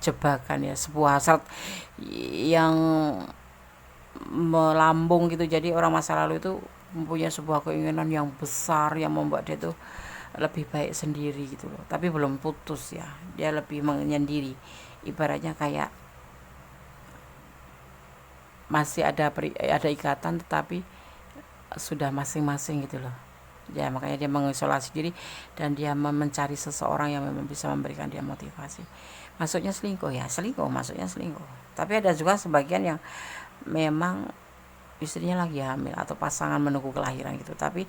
jebakan ya, sebuah hasrat yang melambung gitu. Jadi orang masa lalu itu mempunyai sebuah keinginan yang besar yang membuat dia tuh lebih baik sendiri gitu loh, tapi belum putus ya, dia lebih menyendiri, ibaratnya kayak masih ada ikatan tetapi sudah masing-masing gitu loh ya. Makanya dia mengisolasi diri dan dia mencari seseorang yang memang bisa memberikan dia motivasi. Maksudnya selingkuh ya, maksudnya selingkuh. Tapi ada juga sebagian yang memang istrinya lagi hamil atau pasangan menunggu kelahiran gitu. Tapi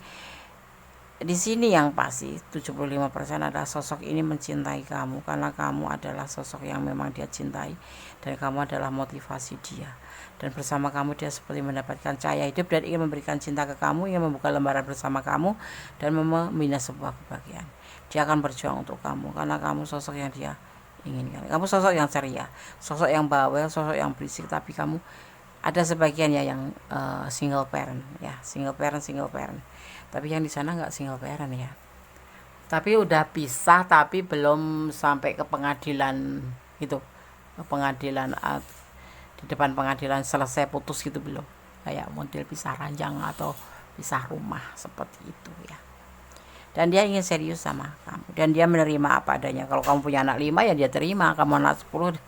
di sini yang pasti 75% adalah sosok ini mencintai kamu karena kamu adalah sosok yang memang dia cintai dan kamu adalah motivasi dia. Dan bersama kamu dia seperti mendapatkan cahaya hidup dan ingin memberikan cinta ke kamu, ingin membuka lembaran bersama kamu dan membina sebuah kebahagiaan. Dia akan berjuang untuk kamu karena kamu sosok yang dia inginkan. Kamu sosok yang ceria, sosok yang bawel, sosok yang berisik, tapi kamu ada sebagian ya yang single parent ya, single parent. Tapi yang di sana nggak single parent ya. Tapi udah pisah tapi belum sampai ke pengadilan gitu. Ke pengadilan di depan pengadilan selesai putus gitu belum. Kayak model pisah ranjang atau pisah rumah seperti itu ya. Dan dia ingin serius sama kamu dan dia menerima apa adanya. Kalau kamu punya anak 5 ya dia terima, kamu anak 10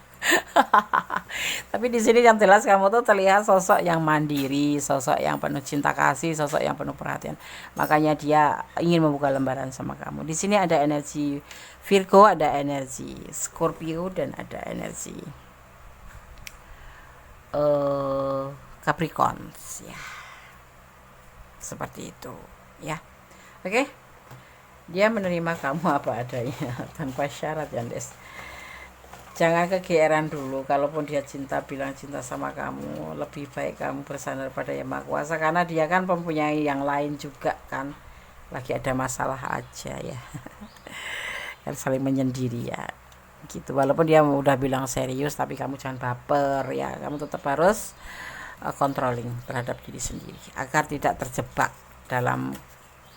tapi di sini yang jelas kamu tuh terlihat sosok yang mandiri, sosok yang penuh cinta kasih, sosok yang penuh perhatian. Makanya dia ingin membuka lembaran sama kamu. Di sini ada energi Virgo, ada energi Scorpio, dan ada energi Capricorn ya. Seperti itu ya. Oke. Dia menerima kamu apa adanya tanpa syarat ya, Des. Jangan kegeeran dulu. Kalaupun dia cinta, bilang cinta sama kamu, lebih baik kamu bersandar pada Yang Maha Kuasa karena dia kan mempunyai yang lain juga kan. Lagi ada masalah aja ya. Kan saling menyendiri ya. Gitu. Walaupun dia udah bilang serius, tapi kamu jangan baper ya. Kamu tetap harus controlling terhadap diri sendiri agar tidak terjebak dalam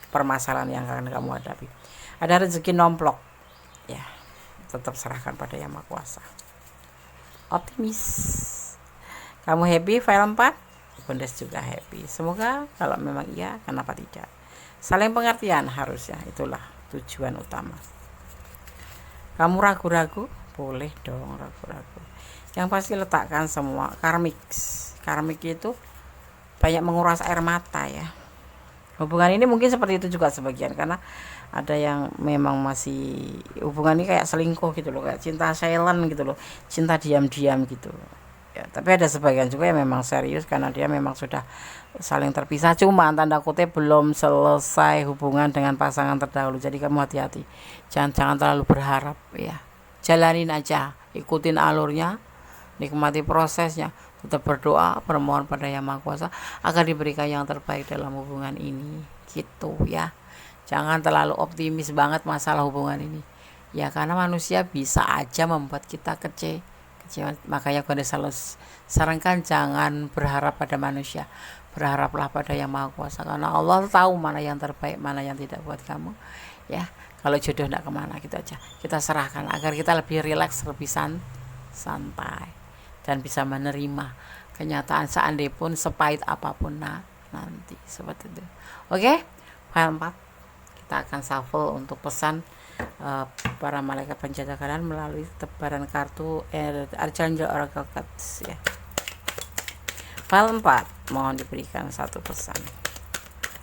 permasalahan yang akan kamu hadapi. Ada rezeki nomplok ya. Tetap serahkan pada Yang Maha Kuasa. Optimis. Kamu happy file 4? Bundes juga happy. Semoga kalau memang iya, kenapa tidak? Saling pengertian harusnya, itulah tujuan utama. Kamu ragu-ragu? Boleh dong ragu-ragu. Yang pasti letakkan semua karmik. Karmik itu banyak menguras air mata ya. Hubungan ini mungkin seperti itu juga sebagian karena ada yang memang masih hubungan ini kayak selingkuh gitu loh, kayak cinta silent gitu loh, cinta diam-diam gitu ya. Tapi ada sebagian juga yang memang serius karena dia memang sudah saling terpisah, cuma tanda kutip belum selesai hubungan dengan pasangan terdahulu. Jadi kamu hati-hati, jangan terlalu berharap ya, jalanin aja, ikutin alurnya, nikmati prosesnya, tetap berdoa, bermohon pada Yang Maha Kuasa agar diberikan yang terbaik dalam hubungan ini gitu ya. Jangan terlalu optimis banget masalah hubungan ini ya, karena manusia bisa aja membuat kita kecewa. Makanya gue selalu sarankan jangan berharap pada manusia, berharaplah pada Yang Maha Kuasa karena Allah tahu mana yang terbaik, mana yang tidak buat kamu ya. Kalau jodoh tidak kemana gitu aja kita serahkan agar kita lebih rileks, lebih santai dan bisa menerima kenyataan seandainya pun sepahit apapun nanti seperti itu. Oke, file 4 kita akan shuffle untuk pesan para malaikat penjaga kanan melalui tebaran kartu Archangel Oracle Cards ya. File 4 mohon diberikan satu pesan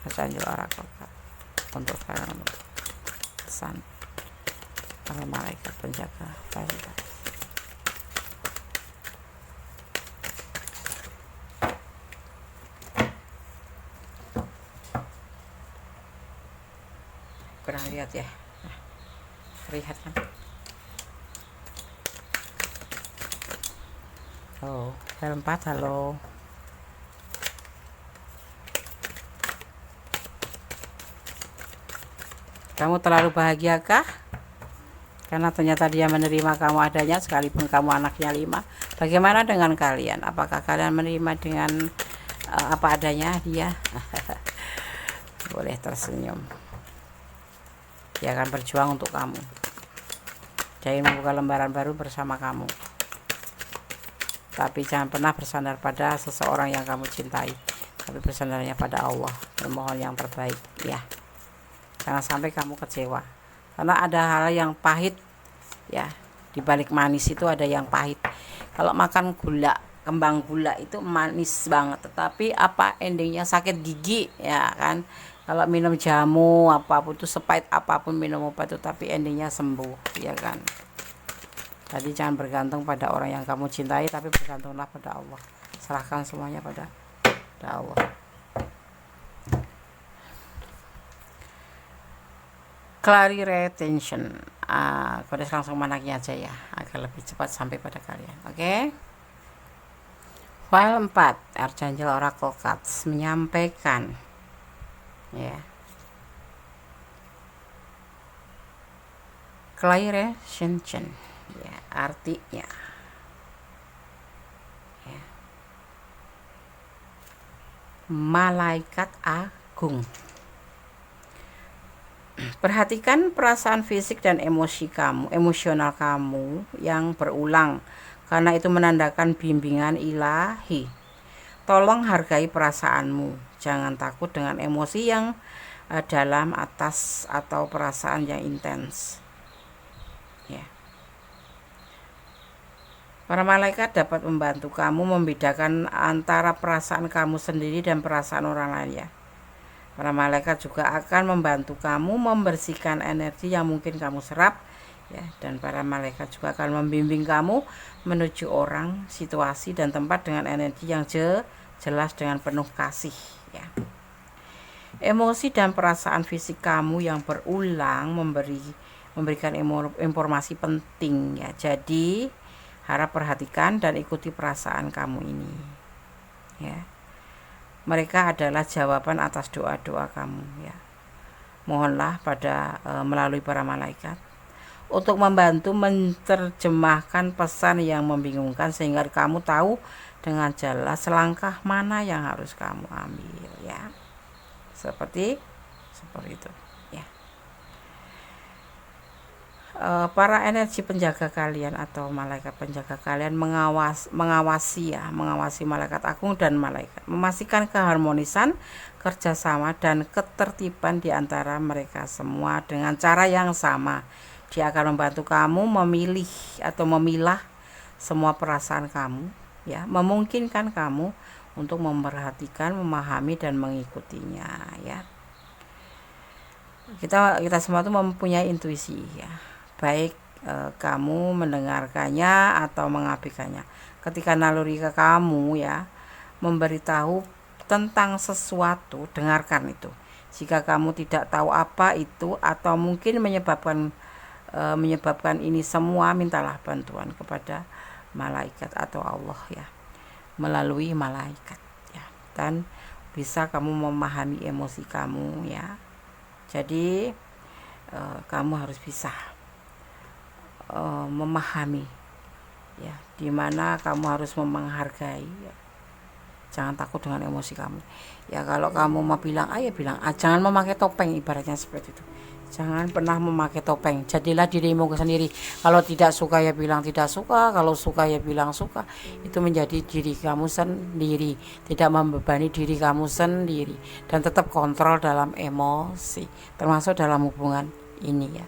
Archangel Oracle Cards. untuk sekarang untuk pesan para malaikat penjaga file. Pernah lihat ya? Nah, terlihat kan? Oh, file 4, halo. Kamu terlalu bahagiakah? Karena ternyata dia menerima kamu adanya sekalipun kamu anaknya 5. Bagaimana dengan kalian? Apakah kalian menerima dengan apa adanya dia? Boleh tersenyum. Dia akan berjuang untuk kamu. Dia ingin membuka lembaran baru bersama kamu. Tapi jangan pernah bersandar pada seseorang yang kamu cintai, tapi bersandarnya pada Allah, memohon yang terbaik ya. Jangan sampai kamu kecewa, karena ada hal yang pahit ya. Di balik manis itu ada yang pahit. Kalau makan gula, kembang gula itu manis banget, tetapi apa endingnya? Sakit gigi ya kan. Kalau minum jamu apapun itu, sepahit apapun minum obat itu, tapi endingnya sembuh ya kan. Jadi jangan bergantung pada orang yang kamu cintai, tapi bergantunglah pada Allah. Serahkan semuanya pada Allah. Clary retention. Kode langsung manaknya aja ya, agar lebih cepat sampai pada kalian. Oke. File 4, Archangel Oracle Cards menyampaikan ya. Clary retention ya, artinya ya, malaikat agung. Perhatikan perasaan fisik dan emosional kamu yang berulang, karena itu menandakan bimbingan ilahi. Tolong hargai perasaanmu, jangan takut dengan emosi yang dalam atas atau perasaan yang intens ya. Para malaikat dapat membantu kamu membedakan antara perasaan kamu sendiri dan perasaan orang lain ya. Para malaikat juga akan membantu kamu membersihkan energi yang mungkin kamu serap ya, dan para malaikat juga akan membimbing kamu menuju orang, situasi dan tempat dengan energi yang jelas dengan penuh kasih ya. Emosi dan perasaan fisik kamu yang berulang memberikan informasi penting ya. Jadi harap perhatikan dan ikuti perasaan kamu ini ya. Mereka adalah jawaban atas doa-doa kamu ya. Mohonlah pada melalui para malaikat untuk membantu menerjemahkan pesan yang membingungkan, sehingga kamu tahu dengan jelas langkah mana yang harus kamu ambil ya. Seperti itu ya. Para energi penjaga kalian atau malaikat penjaga kalian mengawasi malaikat agung dan malaikat, memastikan keharmonisan, kerjasama dan ketertiban di antara mereka semua dengan cara yang sama. Dia akan membantu kamu memilih atau memilah semua perasaan kamu ya, memungkinkan kamu untuk memperhatikan, memahami dan mengikutinya ya. Kita semua itu mempunyai intuisi ya, baik kamu mendengarkannya atau mengabaikannya. Ketika naluri ke kamu ya memberitahu tentang sesuatu, dengarkan itu. Jika kamu tidak tahu apa itu atau mungkin menyebabkan ini semua, mintalah bantuan kepada malaikat atau Allah ya, melalui malaikat ya, dan bisa kamu memahami emosi kamu ya. Jadi kamu harus bisa memahami ya, dimana kamu harus menghargai ya. Jangan takut dengan emosi kamu ya. Kalau kamu mau bilang ya bilang, jangan memakai topeng, ibaratnya seperti itu. Jangan pernah memakai topeng, jadilah dirimu sendiri. Kalau tidak suka ya bilang tidak suka, kalau suka ya bilang suka. Itu menjadi diri kamu sendiri, tidak membebani diri kamu sendiri, dan tetap kontrol dalam emosi, termasuk dalam hubungan ini ya.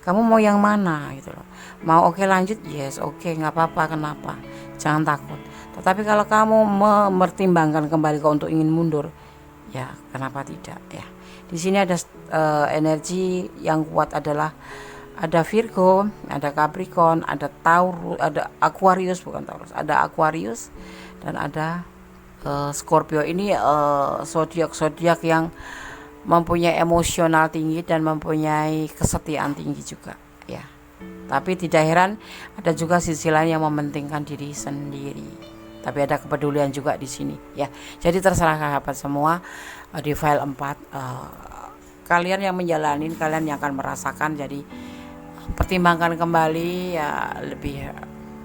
Kamu mau yang mana gitu loh. Mau oke lanjut, yes oke, nggak apa-apa, kenapa, jangan takut. Tetapi kalau kamu mempertimbangkan kembali untuk ingin mundur, ya kenapa tidak ya. Di sini ada energi yang kuat adalah ada Virgo, ada Capricorn, ada Taurus, ada Aquarius, bukan Taurus, ada Aquarius dan ada Scorpio. Ini zodiak yang mempunyai emosional tinggi dan mempunyai kesetiaan tinggi juga ya. Tapi tidak heran ada juga sisi lain yang mementingkan diri sendiri. Tapi ada kepedulian juga di sini ya. Jadi terserah sahabat semua, di file 4 kalian yang menjalani, kalian yang akan merasakan. Jadi pertimbangkan kembali ya, lebih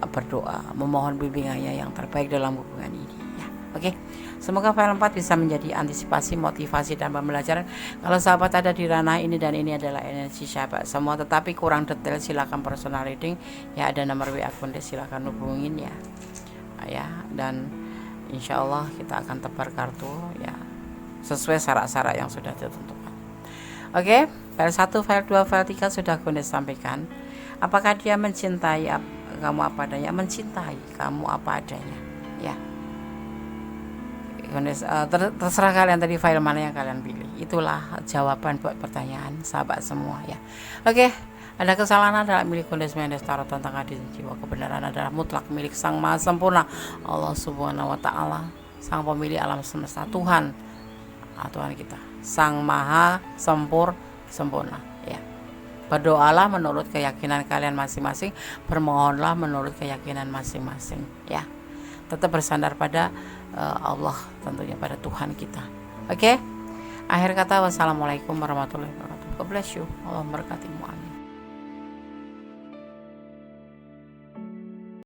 berdoa, memohon bimbingannya yang terbaik dalam hubungan ini ya. Oke. Semoga file 4 bisa menjadi antisipasi, motivasi dan pembelajaran. Kalau sahabat ada di ranah ini dan ini adalah energi sahabat semua, tetapi kurang detail, silakan personal reading ya, ada nomor WA Kunde, silakan hubungin ya. Ya, dan insya Allah kita akan tebar kartu ya sesuai syarat-syarat yang sudah ditentukan. Oke, file 1, file 2, file 3 sudah Kunde sampaikan. Apakah dia mencintai kamu apa adanya? Mencintai kamu apa adanya ya. Terserah kalian tadi file mana yang kalian pilih. Itulah jawaban buat pertanyaan sahabat semua ya. Oke, ada kesalahan adalah milik Kunde Mendes Tarot tentang hadis jiwa. Kebenaran adalah mutlak milik Sang Maha Sempurna, Allah Subhanahu wa Ta'ala, Sang Pemilik alam semesta, Tuhan kita, Sang Maha Sempurna ya. Berdoalah menurut keyakinan kalian masing-masing, bermohonlah menurut keyakinan masing-masing ya. Tetap bersandar pada Allah, tentunya pada Tuhan kita. Oke? Akhir kata, wassalamualaikum warahmatullahi wabarakatuh. God bless you. Allah memberkatimu.